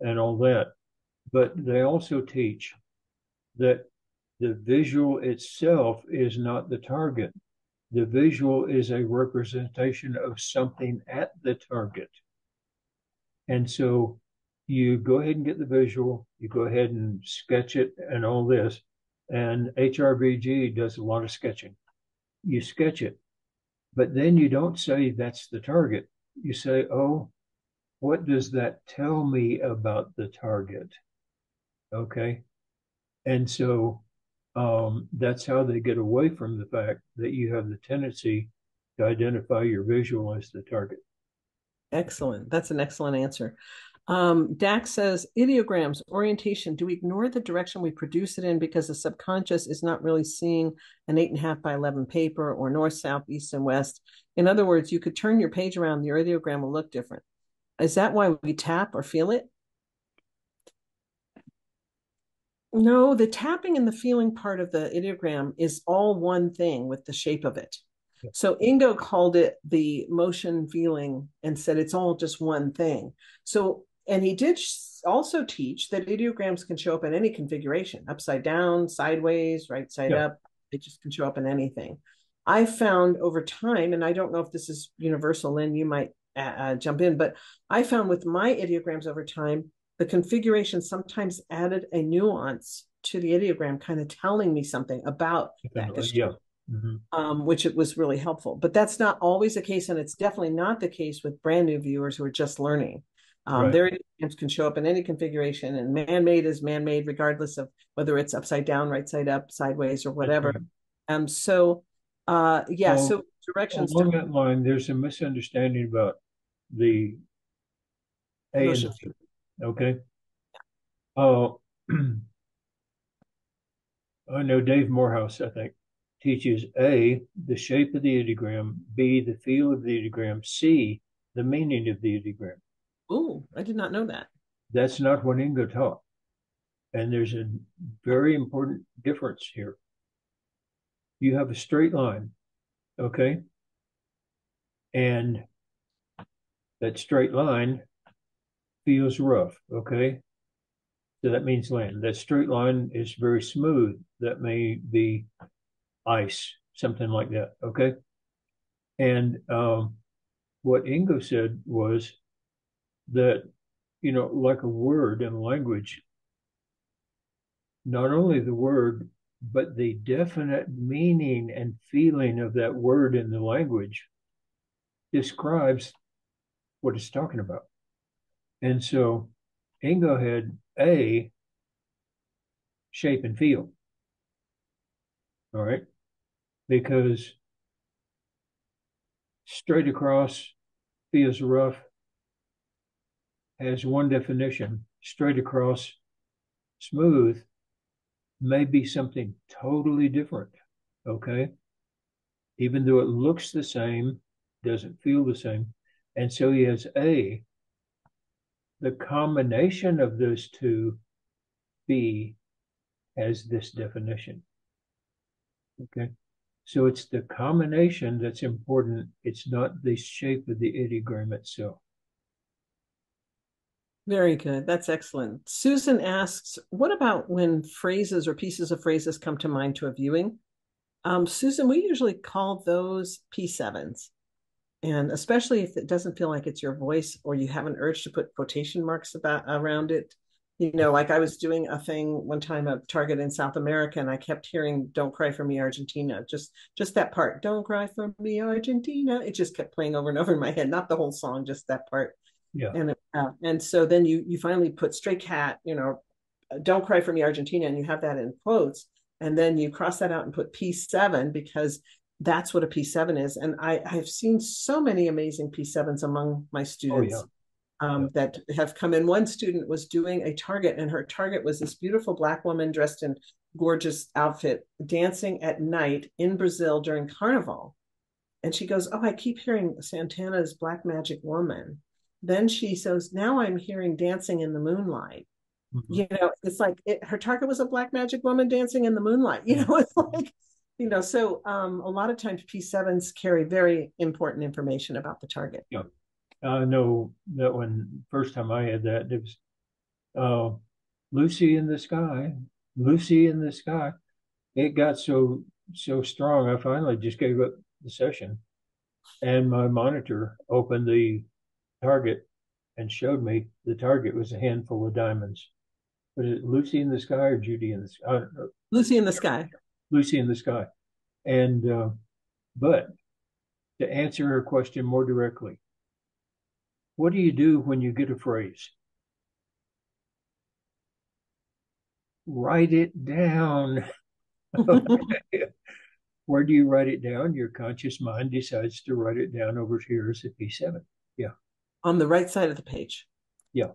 and all that, but they also teach that the visual itself is not the target. The visual is a representation of something at the target. And so you go ahead and get the visual, you go ahead and sketch it and all this. And HRVG does a lot of sketching. You sketch it, but then you don't say that's the target. You say, oh, what does that tell me about the target? Okay. And so that's how they get away from the fact that you have the tendency to identify your visual as the target. excellent. That's an excellent answer. Dax says, ideograms, orientation, do we ignore the direction we produce it in because the subconscious is not really seeing an 8.5 by 11 paper or north, south, east, and west? In other words, you could turn your page around, your ideogram will look different. Is that why we tap or feel it? No, the tapping and the feeling part of the ideogram is all one thing with the shape of it. So Ingo called it the motion feeling and said it's all just one thing. So, and he did also teach that ideograms can show up in any configuration, upside down, sideways, right side up. It just can show up in anything. I found over time, and I don't know if this is universal, Lynn, you might jump in, but I found with my ideograms over time, the configuration sometimes added a nuance to the ideogram, kind of telling me something about that. Yeah. Mm-hmm. Which it was really helpful. But that's not always the case, and it's definitely not the case with brand new viewers who are just learning. Right. Their ideograms can show up in any configuration, and man-made is man-made regardless of whether it's upside down, right side up, sideways, or whatever. Right. So directions. Along that line, there's a misunderstanding about the A and the B. Okay. Oh, I know Dave Morehouse, I think, teaches A, the shape of the ideogram, B, the feel of the ideogram, C, the meaning of the ideogram. Oh, I did not know that. That's not what Ingo taught. And there's a very important difference here. You have a straight line, okay? And that straight line feels rough, okay? So that means land. That straight line is very smooth. That may be ice, something like that. Okay. And what Ingo said was that, like a word in language, not only the word, but the definite meaning and feeling of that word in the language describes what it's talking about. And so Ingo had A, shape and feel. All right. Because straight across feels rough has one definition. Straight across smooth may be something totally different. Okay. Even though it looks the same, doesn't feel the same. And so he has A, the combination of those two, B, has this definition. Okay. So it's the combination that's important. It's not the shape of the ideogram itself. Very good. That's excellent. Susan asks, what about when phrases or pieces of phrases come to mind to a viewing? Susan, we usually call those P7s. And especially if it doesn't feel like it's your voice or you have an urge to put quotation marks around it. Like I was doing a thing one time at Target in South America, and I kept hearing "Don't Cry for Me, Argentina." Just that part, "Don't cry for me, Argentina." It just kept playing over and over in my head, not the whole song, just that part. Yeah. And so then you finally put "Stray Cat," "Don't Cry for Me, Argentina," and you have that in quotes, and then you cross that out and put P7 because that's what a P7 is. And I've seen so many amazing P7s among my students. Oh, yeah. That have come in. One student was doing a target, and her target was this beautiful Black woman dressed in gorgeous outfit dancing at night in Brazil during Carnival. And she goes, "Oh, I keep hearing Santana's Black Magic Woman." Then she says, "Now I'm hearing Dancing in the Moonlight." It's like her target was a Black Magic Woman dancing in the moonlight. It's like, so a lot of times P7s carry very important information about the target. Yeah. I know that when first time I had that, it was Lucy in the Sky, Lucy in the Sky. It got so strong, I finally just gave up the session. And my monitor opened the target and showed me the target was a handful of diamonds. Was it Lucy in the Sky or Judy in the Sky? Lucy in the Sky. Lucy in the Sky. And, but to answer her question more directly, what do you do when you get a phrase? Write it down. Where do you write it down? Your conscious mind decides to write it down over here as a P7. Yeah. On the right side of the page. Yeah.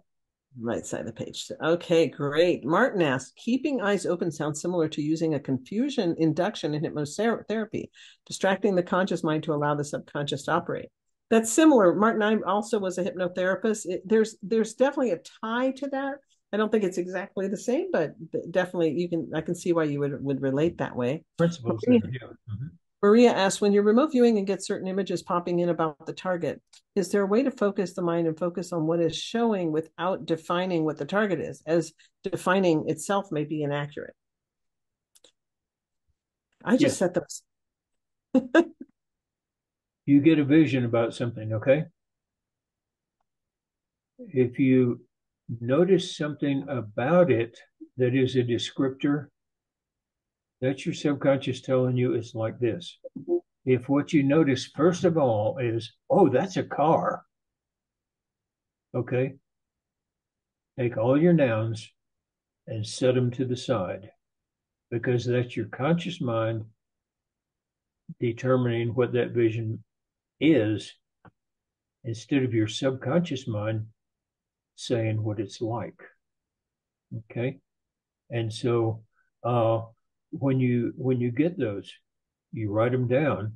Right side of the page. Okay, great. Martin asks, keeping eyes open sounds similar to using a confusion induction in hypnotherapy, distracting the conscious mind to allow the subconscious to operate. That's similar. Martin, I also was a hypnotherapist. There's definitely a tie to that. I don't think it's exactly the same, but definitely I can see why you would relate that way. Principles there, yeah. Mm-hmm. Maria asks, when you're remote viewing and get certain images popping in about the target, is there a way to focus the mind and focus on what is showing without defining what the target is, as defining itself may be inaccurate? I just set those. You get a vision about something, okay? If you notice something about it that is a descriptor, that's your subconscious telling you it's like this. If what you notice, first of all, is, oh, that's a car, okay? Take all your nouns and set them to the side because that's your conscious mind determining what that vision is instead of your subconscious mind saying what it's like. Okay. And so when you get those, you write them down,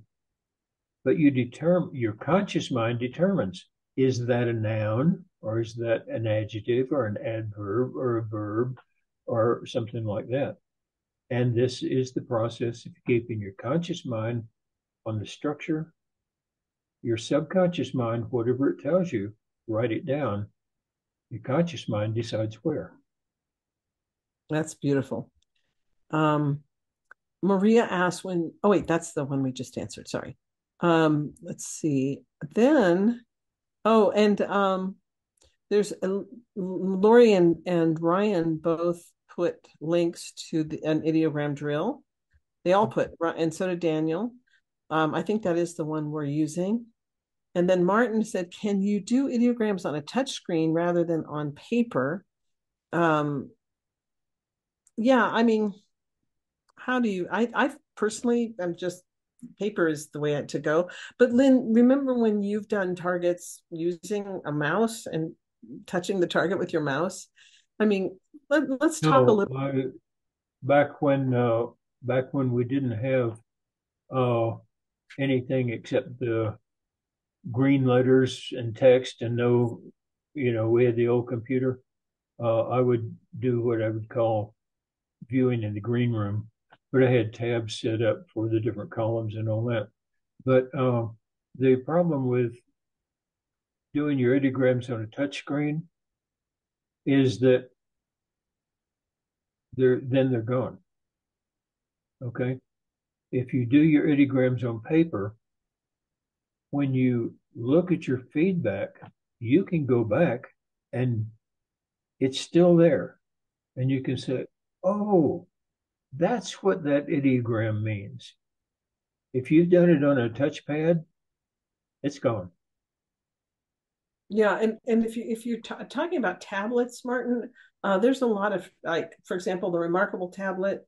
but your conscious mind determines, is that a noun or is that an adjective or an adverb or a verb or something like that? And this is the process of keeping your conscious mind on the structure, your subconscious mind, whatever it tells you, write it down. Your conscious mind decides where. That's beautiful. Um, Maria asked when, oh wait, that's the one we just answered. Sorry. Let's see. Then, oh, and there's Lori and Ryan both put links to an ideogram drill. They all put, and so did Daniel. I think that is the one we're using. And then Martin said, can you do ideograms on a touch screen rather than on paper? Yeah, I mean, how do you, I personally, I'm just, paper is the way to go. But Lynn, remember when you've done targets using a mouse and touching the target with your mouse? I mean, let's talk a No, little. back when we didn't have uh, anything except the green letters and text and no, we had the old computer. I would do what I would call viewing in the green room, but I had tabs set up for the different columns and all that. But the problem with doing your ideograms on a touch screen is that they're gone. Okay. If you do your ideograms on paper, when you look at your feedback, you can go back and it's still there. And you can say, oh, that's what that ideogram means. If you've done it on a touchpad, it's gone. Yeah, and if you're talking about tablets, Martin, there's a lot of, like, for example, the Remarkable tablet.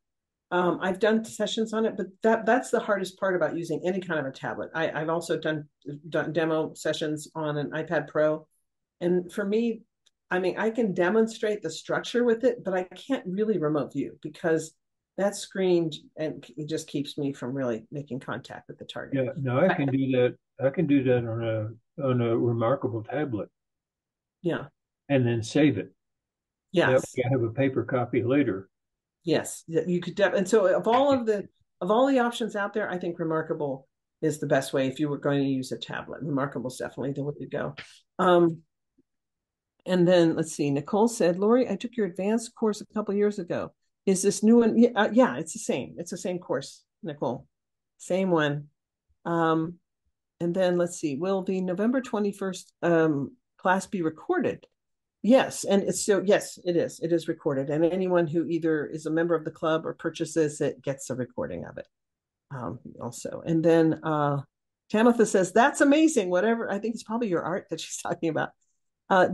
I've done sessions on it, but that's the hardest part about using any kind of a tablet. I've also done demo sessions on an iPad Pro, and for me, I mean, I can demonstrate the structure with it, but I can't really remote view because that screen and it just keeps me from really making contact with the target. Yeah, no, I can do that. I can do that on a remarkable tablet Yeah. and then save it. That Yes. way I have a paper copy later. Yes, you could and so of all the options out there, I think Remarkable is the best way if you were going to use a tablet. Remarkable is definitely the way to go. Um, and then let's see. Nicole said, Lori, I took your advanced course a couple years ago. Is this new one? Yeah, it's the same. It's the same course, Nicole. Same one. Um, and then let's see. Will the November 21st class be recorded? Yes, and it's so yes, it is. It is recorded, and anyone who either is a member of the club or purchases it gets a recording of it. Also, and then Tamitha says that's amazing. Whatever, I think it's probably your art that she's talking about.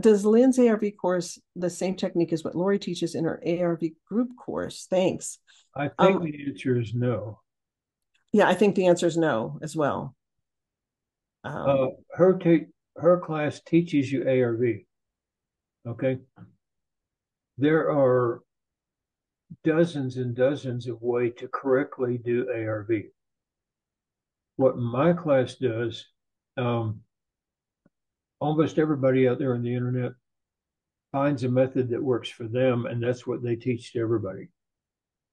Does Lyn's ARV course the same technique as what Lori teaches in her ARV group course? Thanks. I think the answer is no. Yeah, I think the answer is no as well. Uh, Um, her class teaches you ARV. Okay, there are dozens and dozens of ways to correctly do ARV. What my class does, um, almost everybody out there on the internet finds a method that works for them, and that's what they teach to everybody.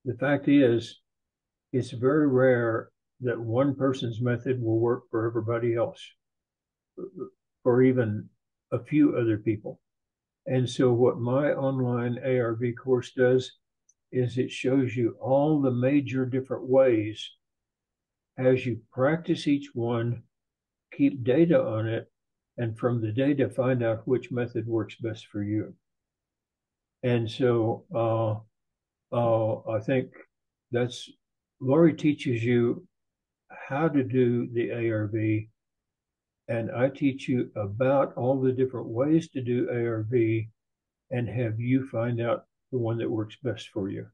The fact is, it's very rare that one person's method will work for everybody else, or even a few other people. And so, what my online ARV course does is it shows you all the major different ways. As you practice each one, keep data on it, and from the data, find out which method works best for you. And so, I think that's Lori teaches you how to do the ARV, and I teach you about all the different ways to do ARV and have you find out the one that works best for you.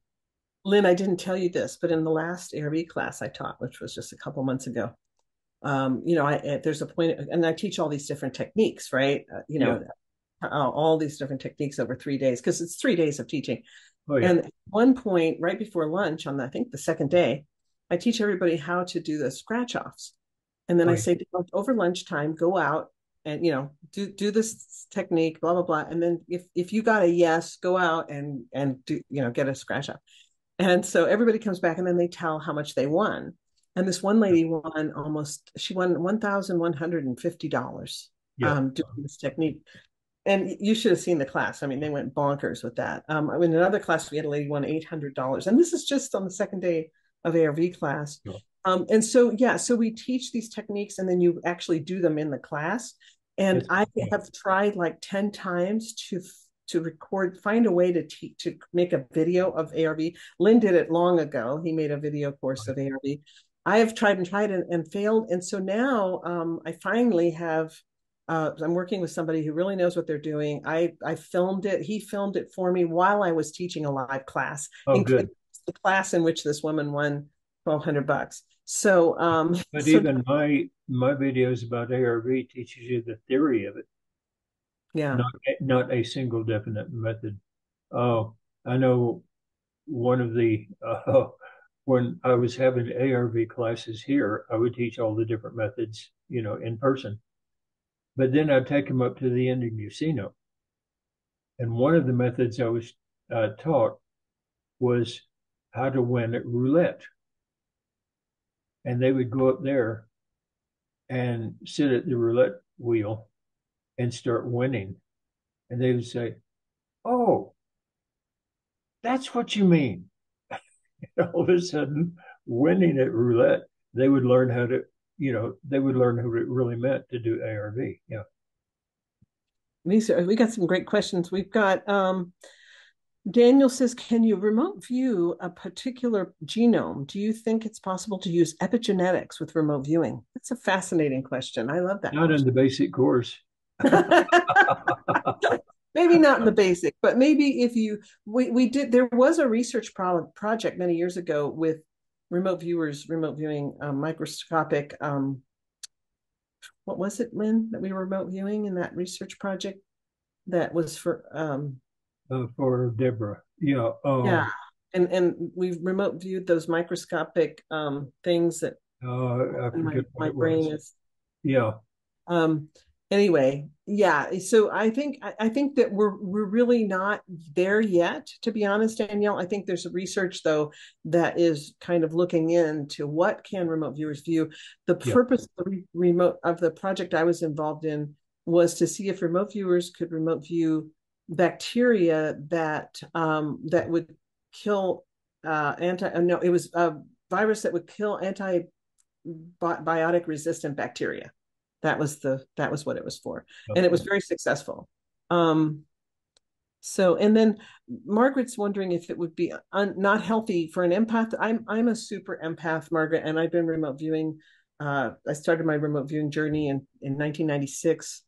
Lynn, I didn't tell you this, but in the last ARV class I taught, which was just a couple months ago, there's a point, and I teach all these different techniques, right? Yeah. All these different techniques over 3 days because it's 3 days of teaching. Oh, yeah. And at one point, right before lunch on I think the second day, I teach everybody how to do the scratch offs. And then Oh, I yeah. say, over lunchtime, go out and do this technique, blah blah blah. And then if you got a yes, go out and do get a scratch off. And so everybody comes back and then they tell how much they won. And this one lady she won $1,150 Yeah. doing this technique. and you should have seen the class. I mean, they went bonkers with that. In another class, we had a lady won $800, and this is just on the second day of ARV class. No. And so, yeah, so we teach these techniques, and then you actually do them in the class. And It's, I yeah. have tried like 10 times to record, find a way to make a video of ARV. Lyn did it long ago. He made a video course of ARV. I have tried and tried and failed. And so now I finally have I'm working with somebody who really knows what they're doing. I filmed it. He filmed it for me while I was teaching a live class, Oh, in good. the class in which this woman won $1,200. So But so even my videos about ARV teaches you the theory of it, yeah. not a single definite method. Oh, I know one of the when I was having ARV classes here, I would teach all the different methods, in person. But then I'd take them up to the ending casino, and one of the methods I was taught was how to win at roulette. And they would go up there and sit at the roulette wheel and start winning. And they would say, "Oh, that's what you mean." And all of a sudden, winning at roulette, they would learn how to, they would learn what it really meant to do ARV. Yeah. We got some great questions. We've got Daniel says, can you remote view a particular genome? Do you think it's possible to use epigenetics with remote viewing? That's a fascinating question. I love that Not in question. the basic course. Maybe not in the basic, but maybe if you we did there was a research project many years ago with remote viewing microscopic what was it, Lyn, that we were remote viewing in that research project that was for For Deborah. Yeah. yeah, and we remote viewed those microscopic things that I forget what my it brain was. is Yeah. um anyway, yeah, so I think that we're really not there yet, to be honest, Danielle. I think there's a research though that is kind of looking into what can remote viewers view. The Yeah. purpose of the remote of the project I was involved in was to see if remote viewers could remote view bacteria that would kill anti no it was a virus that would kill antibiotic resistant bacteria. That was what it was for, and it was Okay. very successful. Um, so, and then Margaret's wondering if it would be not healthy for an empath. I'm a super empath, Margaret, and I've been remote viewing. I started my remote viewing journey in 1996.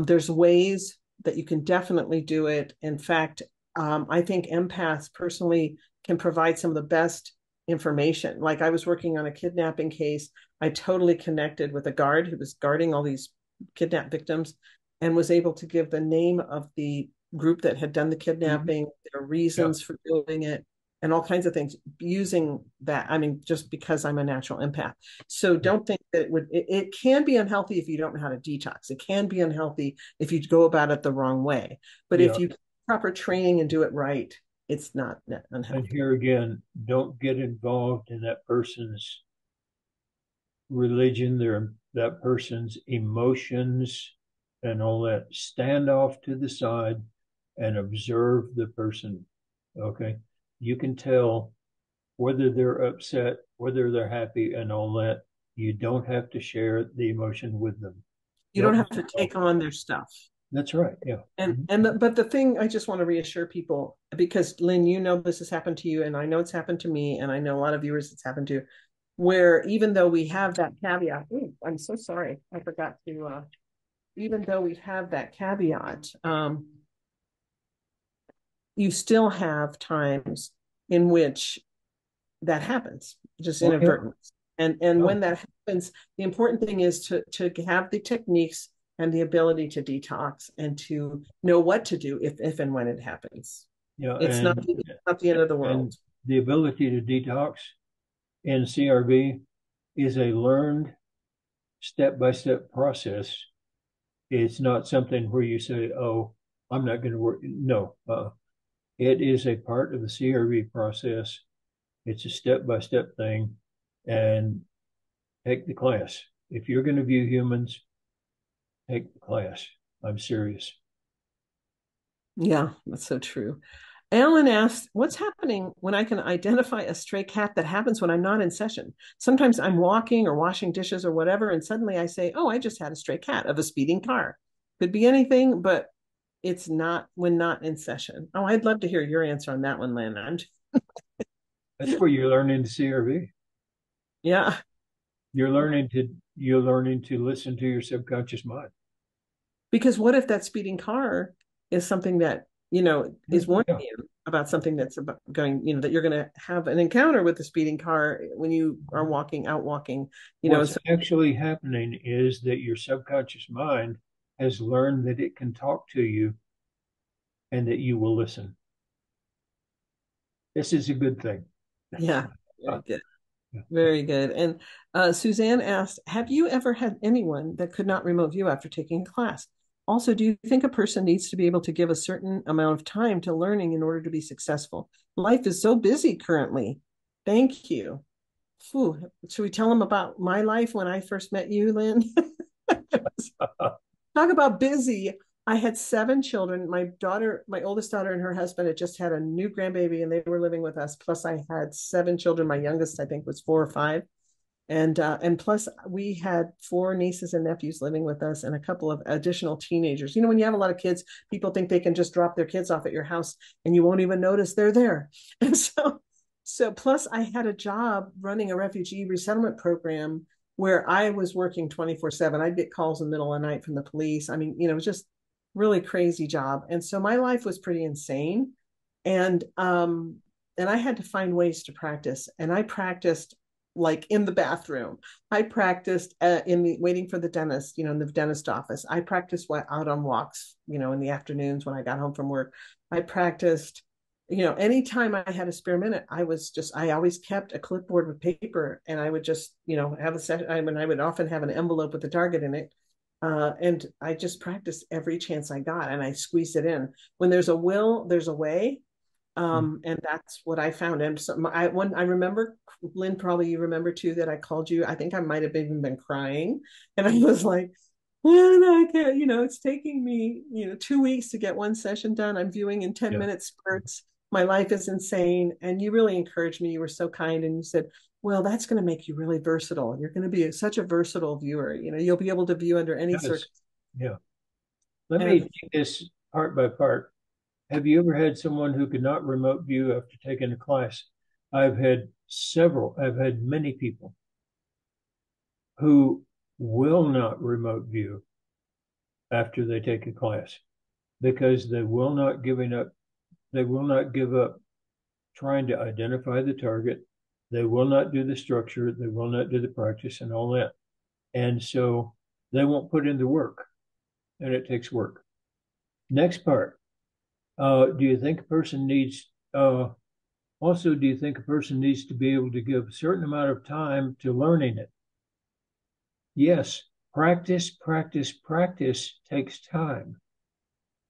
There's ways that you can definitely do it. In fact, I think empaths personally can provide some of the best information. Like I was working on a kidnapping case. I totally connected with a guard who was guarding all these kidnapped victims and was able to give the name of the group that had done the Mhm. kidnapping, their Yeah. reasons for doing it, and all kinds of things using that. I mean, just because I'm a natural empath. So don't think that it can be unhealthy if you don't know how to detox. It can be unhealthy if you go about it the wrong way. But if Yeah. you proper training and do it right, it's not And unhealthy. here again, don't get involved in that person's religion, that person's emotions and all that. Stand off to the side and observe the person. Okay. You can tell whether they're upset, whether they're happy, and all that. You don't have to share the emotion with them. You don't Don't. have to take on their stuff. That's right. Yeah. But the thing I just want to reassure people, because Lyn, you know this has happened to you, and I know it's happened to me, and I know a lot of viewers it's happened to, where even though we have that caveat, ooh, I'm so sorry, I forgot to. Even though we have that caveat, you still have times in which that happens, just Oh, yeah. inadvertently. And Yeah. when that happens, the important thing is to have the techniques and the ability to detox and to know what to do if and when it happens. Yeah. It's not the end of the And world. the ability to detox in CRV is a learned step by step process. It's not something where you say, "Oh, I'm not going to work." No, it is a part of the CRV process. It's a step by step thing, and take the class. If you're going to view humans, take the class. I'm serious. Yeah, that's so true. Alan asked, what's happening when I can identify a stray cat that happens when I'm not in session? Sometimes I'm walking or washing dishes or whatever, and suddenly I say, oh, I just had a stray cat of a speeding car. Could be anything, but it's not when not in session. Oh, I'd love to hear your answer on that one, Lynn. That's where you're learning to CRV. Yeah, You're learning to listen to your subconscious mind. because what if that speeding car is something that, is warning Yeah. you about something that's about going, that you're going to have an encounter with the speeding car when you are walking, What's so actually happening is that your subconscious mind has learned that it can talk to you and that you will listen. This is a good thing. yeah, very Uh, good. yeah. Very good. And Suzanne asked, have you ever had anyone that could not remote view after taking a class? Also, do you think a person needs to be able to give a certain amount of time to learning in order to be successful? Life is so busy currently. Thank you. Whew. Should we tell them about my life when I first met you, Lynn? Talk about busy. I had 7 children. My oldest daughter and her husband had just had a new grandbaby and they were living with us. Plus I had 7 children. My youngest, I think, was 4 or 5. And plus we had 4 nieces and nephews living with us and a couple of additional teenagers. When you have a lot of kids, people think they can just drop their kids off at your house and you won't even notice they're there. And so plus I had a job running a refugee resettlement program where I was working 24/7. I'd get calls in the middle of the night from the police. I mean, it was just really crazy job. And so my life was pretty insane. And I had to find ways to practice. And I practiced like in the bathroom. I practiced in the waiting for the dentist, in the dentist office. I practiced out on walks, in the afternoons when I got home from work. I practiced, anytime I had a spare minute, I always kept a clipboard with paper and I would just, have a session. I would often have an envelope with a target in it. And I just practiced every chance I got and I squeezed it in. When there's a will, there's a way. And that's what I found. And so I remember, Lynn, probably you remember too, that I called you. I think I might have even been crying. And I was like, well, I can't, it's taking me, 2 weeks to get one session done. I'm viewing in 10 Yeah. minute spurts. My life is insane. And you really encouraged me. You were so kind. And you said, well, that's going to make you really versatile. You're going to be such a versatile viewer. You'll be able to view under any Yes. circumstance. Yeah. Let me And take this part by part. Have you ever had someone who could not remote view after taking a class? I've had many people who will not remote view after they take a class because they will not give up trying to identify the target. They will not do the structure, they will not do the practice and all that. And so they won't put in the work, and it takes work. Next part. Do you think a person needs Also, do you think a person needs to be able to give a certain amount of time to learning it? Yes, practice, practice, practice takes time.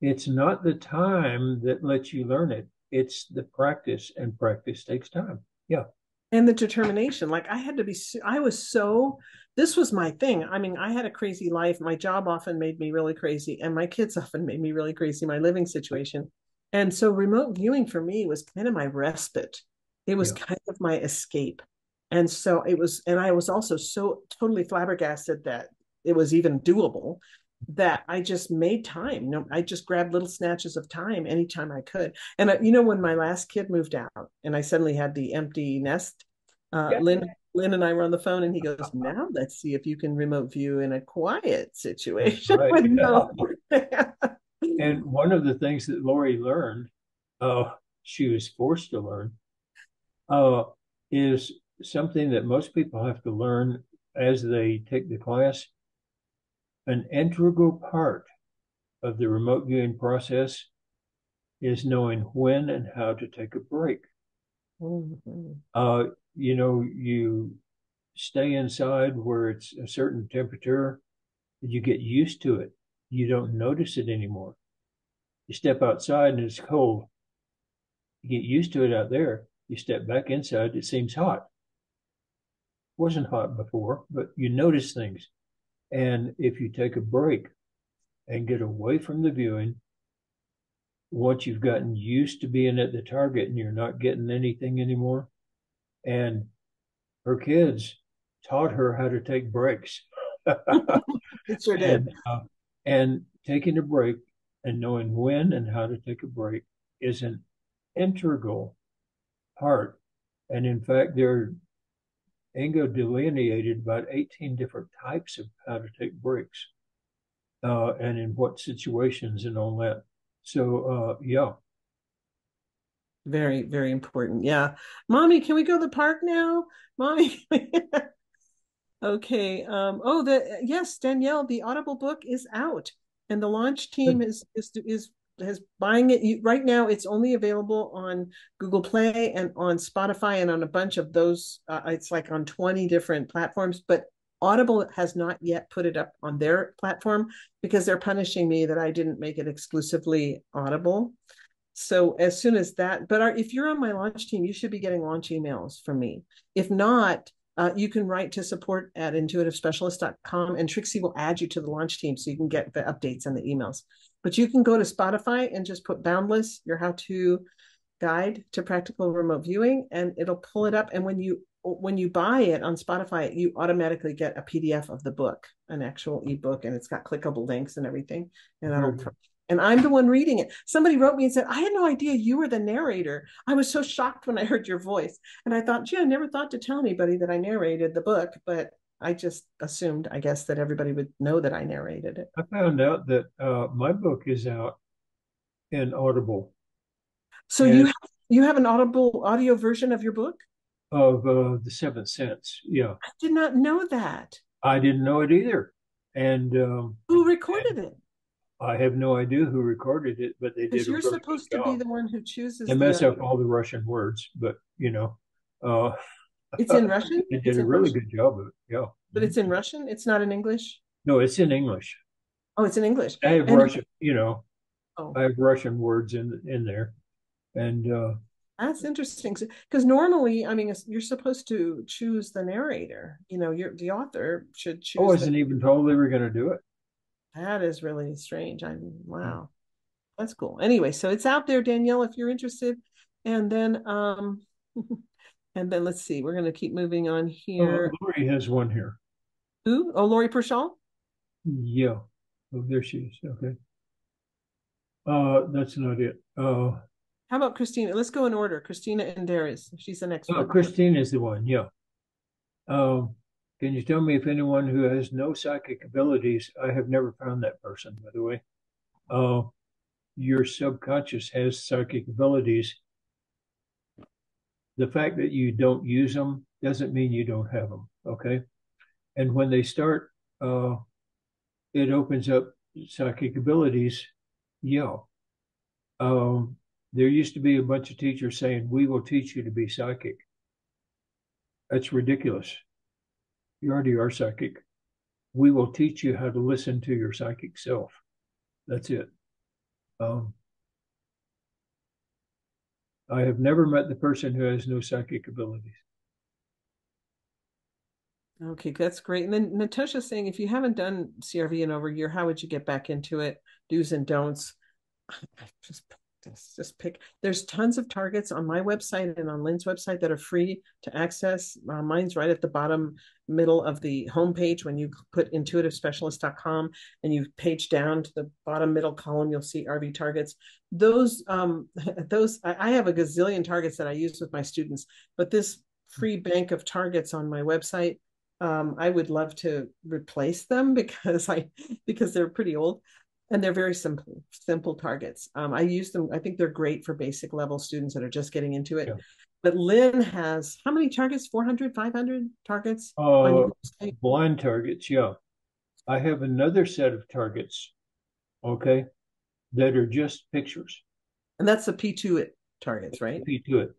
It's not the time that lets you learn it, it's the practice, and practice takes time. Yeah. the determination. Like I had to be, I was so, this was my thing. I mean, I had a crazy life. My job often made me really crazy, and my kids often made me really crazy, my living situation. And so remote viewing for me was kind of my respite. It was Yeah. kind of my escape. And so it was, and I was also so totally flabbergasted that it was even doable that I just made time. I just grabbed little snatches of time anytime I could. And when my last kid moved out, and I suddenly had the empty nest, Yeah. Lynn and I were on the phone, and he goes, "Now let's see if you can remote view in a quiet That's situation right. with no." And one of the things that Lori learned, she was forced to learn, uh, is something that most people have to learn as they take the class. An integral part of the remote viewing process is knowing when and how to take a break. Mhm. You stay inside where it's a certain temperature, you get used to it. You don't notice it anymore. You step outside and it's cold. You get used to it out there. You step back inside, it seems hot. It wasn't hot before, but you notice things. And if you take a break and get away from the viewing once you've gotten used to being at the target and you're not getting anything anymore. And her kids taught her how to take breaks. It sure did. And taking a break and knowing when and how to take a break is an integral part. And in fact, Ingo delineated about 18 different types of how to take breaks and in what situations and all that. So, yeah. Very, very important. Yeah. Mommy, can we go to the park now? Mommy. Okay. Yes, Danielle, the Audible book is out, and the launch team is buying it. Right now, it's only available on Google Play and on Spotify and on a bunch of those. It's like on 20 different platforms, but Audible has not yet put it up on their platform because they're punishing me that I didn't make it exclusively Audible. So as soon as that, but if you're on my launch team, you should be getting launch emails from me. If not, you can write to support@intuitivespecialist.com and Trixie will add you to the launch team so you can get the updates and the emails. But you can go to Spotify and just put Boundless, your how-to guide to practical remote viewing, and it'll pull it up. And when you buy it on Spotify, you automatically get a PDF of the book, an actual ebook, and it's got clickable links and everything. And and I'm the one reading it. Somebody wrote me and said, I had no idea you were the narrator. I was so shocked when I heard your voice. And I thought, gee, I never thought to tell anybody that I narrated the book, but I just assumed, I guess, that everybody would know that I narrated it. I found out that my book is out in Audible So and you have an Audible audio version of your book? of The Seventh Sense. Yeah, I did not know that. I didn't know it either. Who recorded it? I have no idea who recorded it, but they Because did a you're really good supposed to be job. the one who They chooses mess the. up all the Russian words, but uh, It's in Russian. they did It's a in really Russian, good job of it. Yeah. but it's in Russian. It's not in English. No, it's in English. Oh, it's in English. I have And Russian, oh, I have Russian words in there, and that's interesting. Because normally, I mean, you're supposed to choose the narrator. The author should I choose the. wasn't even told they were going to do it. That is really strange. Wow, that's cool. Anyway, so it's out there, Danielle, if you're interested. And then, and then let's see. We're going to keep moving on here. Lori has one here. Who? Oh, Lori Pershall. Yeah. Oh, there she is. Okay. That's not it. How about Christina? Let's go in order. Christina and Darius. She's the next one. Christine is the one. Yeah. Um, can you tell me if anyone who has no psychic abilities? I have never found that person, by the way. Uh, your subconscious has psychic abilities. The fact that you don't use them doesn't mean you don't have them. Okay. And when they start, it opens up psychic abilities. Yeah. There used to be a bunch of teachers saying, we will teach you to be psychic. That's ridiculous. You already are psychic. We will teach you how to listen to your psychic self. That's it. I have never met the person who has no psychic abilities. Okay, that's great. And then Natasha's saying, if you haven't done CRV in over a year, how would you get back into it? Do's and don'ts. Just practice. Just pick. There's tons of targets on my website and on Lyn's website that are free to access. Mine's right at the bottom middle of the homepage. When you put intuitivespecialist.com and you page down to the bottom middle column, you'll see RV targets. Those I have a gazillion targets that I use with my students, but this free bank of targets on my website, I would love to replace them because they're pretty old and they're very simple targets. I use them. I think they're great for basic level students that are just getting into it. Yeah. But Lyn has how many targets? 400, 500 targets on your website? Blind targets. Yeah. I have another set of targets. Okay. That are just pictures. And that's the P2 targets, right? P2 it.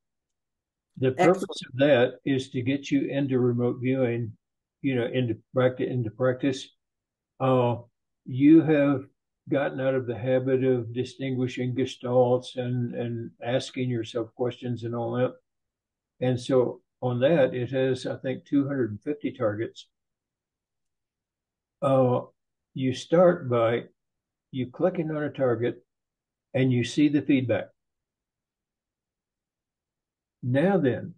The purpose of that is to get you into remote viewing, into practice. You have gotten out of the habit of distinguishing gestalts and asking yourself questions and all that. And so on that, it has, I think, 250 targets. You start by you clicking on a target and you see the feedback. Now then,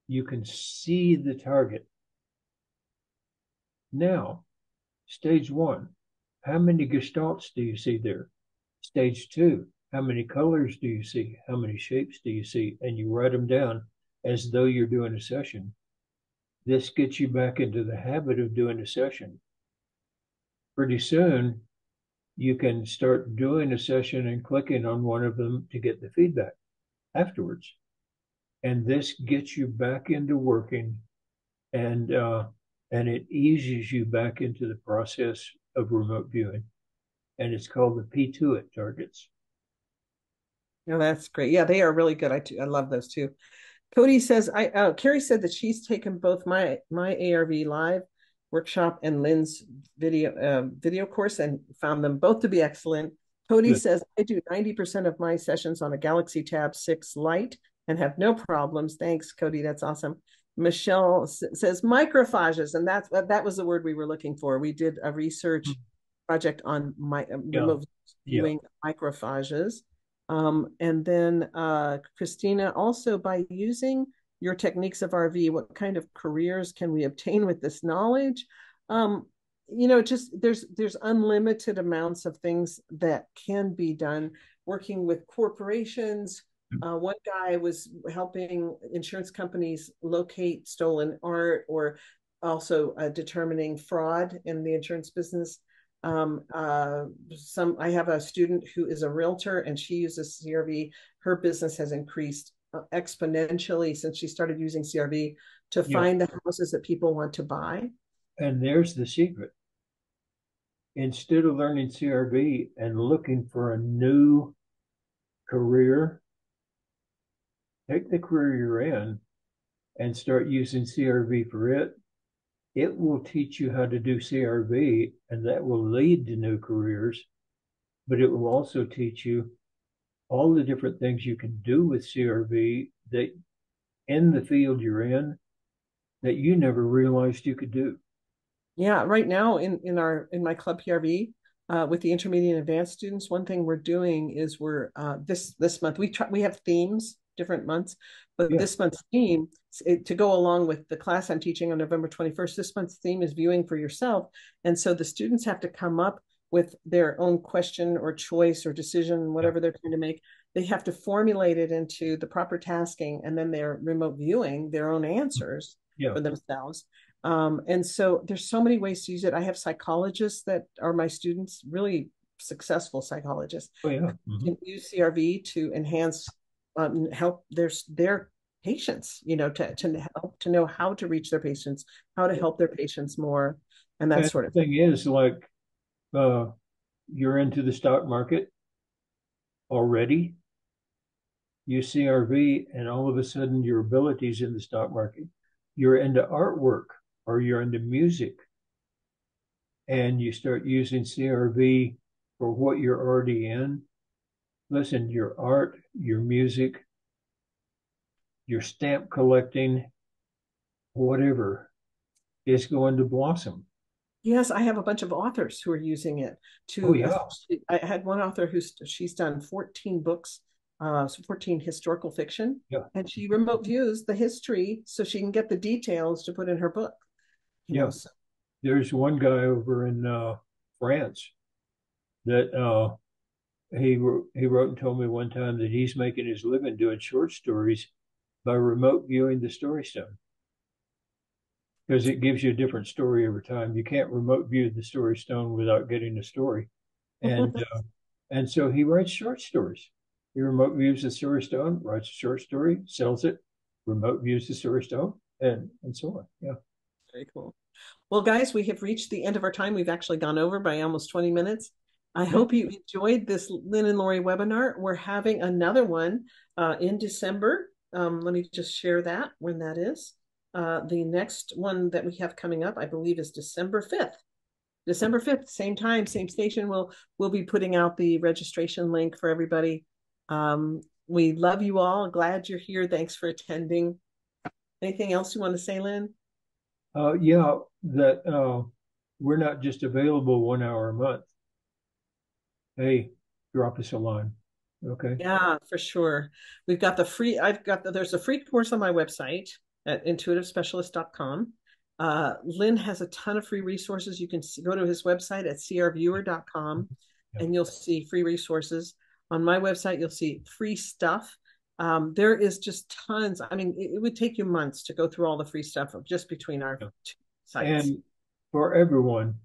you can see the target. Now, stage one, how many gestalts do you see there? Stage two, how many colors do you see? How many shapes do you see? And you write them down as though you're doing a session. This gets you back into the habit of doing a session. Pretty soon, you can start doing a session and clicking on one of them to get the feedback afterwards. And this gets you back into working, and it eases you back into the process of remote viewing. And it's called the P2IT targets. No, that's great. Yeah, they are really good. I love those too. Cody says, Carrie said that she's taken both my ARV live workshop and Lyn's video course and found them both to be excellent. Cody Good. says, I do 90% of my sessions on a Galaxy Tab 6 Lite and have no problems. Thanks, Cody. That's awesome. Michelle says microphages, and that was the word we were looking for. We did a research project on my remote viewing microphages. And then Christina, also by using your techniques of RV, what kind of careers can we obtain with this knowledge? Just there's unlimited amounts of things that can be done working with corporations. One guy was helping insurance companies locate stolen art, or also determining fraud in the insurance business. I have a student who is a realtor and she uses CRV. Her business has increased exponentially since she started using CRV to find the houses that people want to buy. And there's the secret. Instead of learning CRV and looking for a new career, take the career you're in and start using CRV for it. It will teach you how to do CRV, and that will lead to new careers, but it will also teach you all the different things you can do with CRV that in the field you're in that you never realized you could do. Yeah, right now in my club PRV, with the intermediate and advanced students, one thing we're doing is we're this month we have themes different months, but this month's theme to go along with the class I'm teaching on November 21st. This month's theme is viewing for yourself, and so the students have to come up with their own question or choice or decision, whatever they're trying to make. They have to formulate it into the proper tasking, and then they're remote viewing their own answers for themselves. And so there's so many ways to use it. I have psychologists that are my students, really successful psychologists. Can use CRV to enhance, help their patients, to help to know how to reach their patients, how to help their patients more, and that sort of thing. The thing is, like, you're into the stock market already, you CRV, and all of a sudden your abilities in the stock market. You're into artwork or you're into music, and you start using CRV for what you're already in. Listen, your art, your music, your stamp collecting, whatever, is going to blossom. Yes, I have a bunch of authors who are using it I had one author she's done 14 books, 14 historical fiction, and she remote views the history so she can get the details to put in her book. So. There's one guy over in France that he wrote and told me one time that he's making his living doing short stories by remote viewing the story stone, because it gives you a different story every time. You can't remote view the story stone without getting the story, and so he writes short stories. He remote views the story stone, writes a short story, sells it, remote views the story stone, and so on. Yeah, very cool. Well, guys, we have reached the end of our time. We've actually gone over by almost 20 minutes. I hope you enjoyed this Lyn and Lori webinar. We're having another one in December. Let me just share that when that is. The next one that we have coming up, I believe, is December 5th. December 5th, same time, same station. We'll be putting out the registration link for everybody. We love you all. Glad you're here. Thanks for attending. Anything else you want to say, Lyn? That we're not just available 1 hour a month. Hey, drop us a line. Okay. Yeah, for sure. We've got there's a free course on my website at intuitivespecialist.com. Lyn has a ton of free resources. You can go to his website at crviewer.com Yeah. and you'll see free resources. On my website, you'll see free stuff. There is just tons. I mean, it would take you months to go through all the free stuff just between our Yeah. two sites. And for everyone,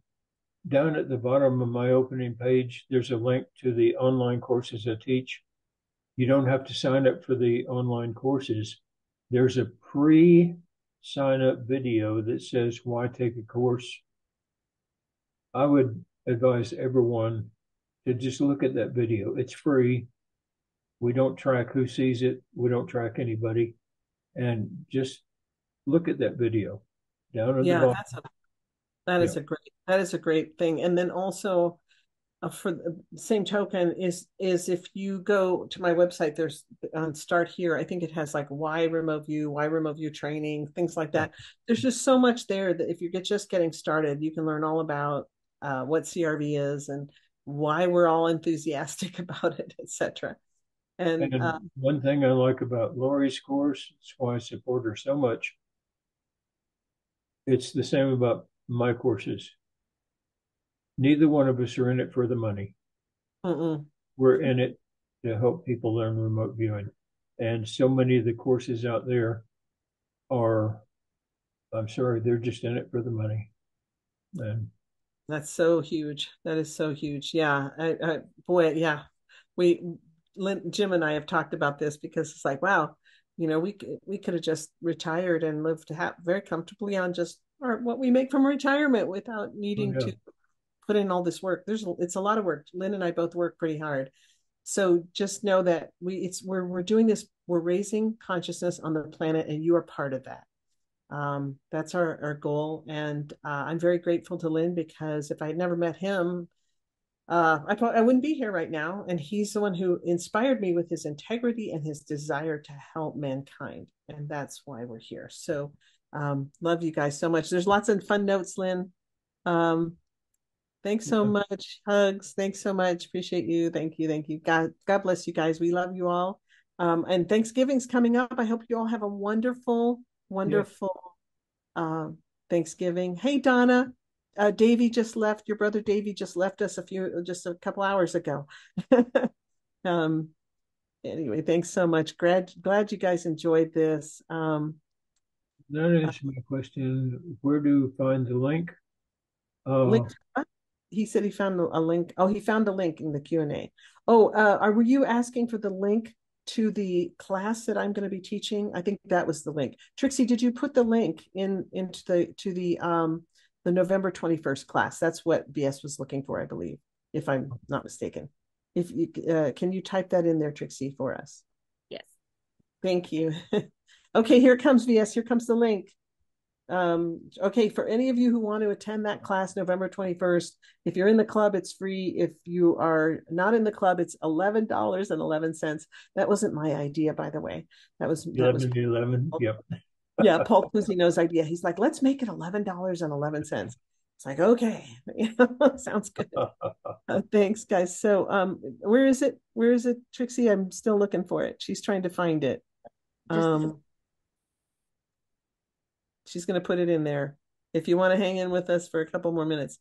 down at the bottom of my opening page, there's a link to the online courses I teach. You don't have to sign up for the online courses. There's a pre sign up video that says, why take a course? I would advise everyone to just look at that video. It's free. We don't track who sees it, we don't track anybody. And just look at that video down at the Yeah, bottom. that Yeah. is a great thing. And then also for the same token is if you go to my website, there's on Start Here, I think it has like why remote view training, things like Yeah. that. There's just so much there that if you're just getting started, you can learn all about what CRV is and why we're all enthusiastic about it, etc. And And one thing I like about Lori's course, it's why I support her so much. It's the same about my courses. Neither one of us are in it for the money. mm-mm. We're in it to help people learn remote viewing. And so many of the courses out there are, I'm sorry, they're just in it for the money. And That's so huge. That is so huge. Yeah. Boy, yeah. We, Jim and I have talked about this because it's like, wow, we could have just retired and lived very comfortably on just what we make from retirement without oh needing yeah, to put in all this work. It's a lot of work. Lyn and I both work pretty hard. So just know that we're doing this, we're raising consciousness on the planet and you are part of that. That's our goal. And I'm very grateful to Lyn because if I had never met him, I wouldn't be here right now. And he's the one who inspired me with his integrity and his desire to help mankind. And that's why we're here. So love you guys so much. There's lots of fun notes, Lyn. Um, thanks so yeah, much. Hugs. Thanks so much. Appreciate you. Thank you. Thank you. God bless you guys. We love you all. And Thanksgiving's coming up. I hope you all have a wonderful, yeah. wonderful uh, Thanksgiving. Hey, Donna, Davey just left. Your brother Davey just left us just a couple hours ago. um, anyway, thanks so much. Glad you guys enjoyed this. That answers my question. Where to find the link? Uh, Link. He said he found a link. Oh, he found a link in the Q&A. Oh, were you asking for the link to the class that I'm going to be teaching? I think that was the link. Trixie, did you put the link into the November 21st class? That's what BS was looking for, I believe, if I'm not mistaken. If you can you type that in there, Trixie, for us? Yes. Thank you. Okay, here comes VS. Here comes the link. Okay, for any of you who want to attend that class November 21st, if you're in the club, it's free. If you are not in the club, it's $11.11. That wasn't my idea, by the way. That was 11. Yep. yeah, Paul Cusino's idea. He's like, let's make it $11.11. It's like, okay, sounds good. Thanks, guys. So where is it? Where is it, Trixie? I'm still looking for it. She's trying to find it. Just She's going to put it in there if you want to hang in with us for a couple more minutes.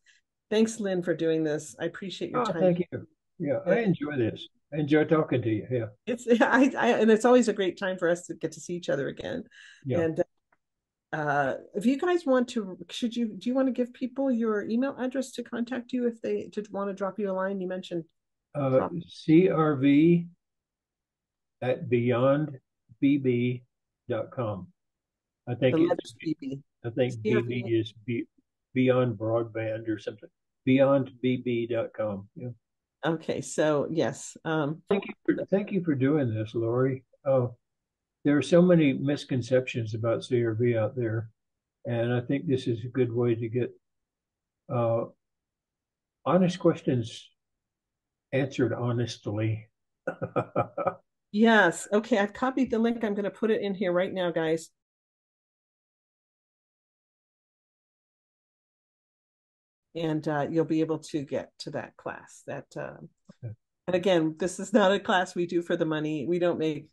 Thanks, Lyn, for doing this. I appreciate your Oh, time. thank you. Yeah, I enjoy this. I enjoy talking to you. Yeah. And it's always a great time for us to get to see each other again. Yeah. And if you guys want to, do you want to give people your email address to contact you if they want to drop you a line? You mentioned CRV at beyondbb.com. I the think it's, letters BB. I think BB CRV. is beyond broadband or something. Beyondbb.com. Yeah. Okay, so yes. Thank you for doing this, Lori. There are so many misconceptions about CRV out there, and I think this is a good way to get uh, honest questions answered honestly. Yes. Okay, I've copied the link. I'm going to put it in here right now, guys. And you'll be able to get to that class. And again, this is not a class we do for the money. We don't make,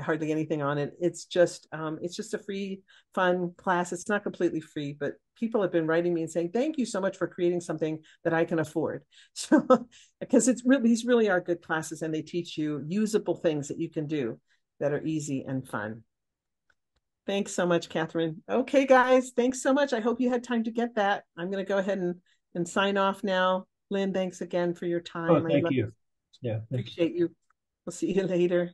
hardly anything on it. It's just a free, fun class. It's not completely free, but people have been writing me and saying, thank you so much for creating something that I can afford. So, because these really are good classes and they teach you usable things that you can do that are easy and fun. Thanks so much, Catherine. Okay, guys, thanks so much. I hope you had time to get that. I'm going to go ahead and sign off now. Lynn, thanks again for your Oh, time. I thank you. Yeah, thank you. appreciate you. We'll see you later.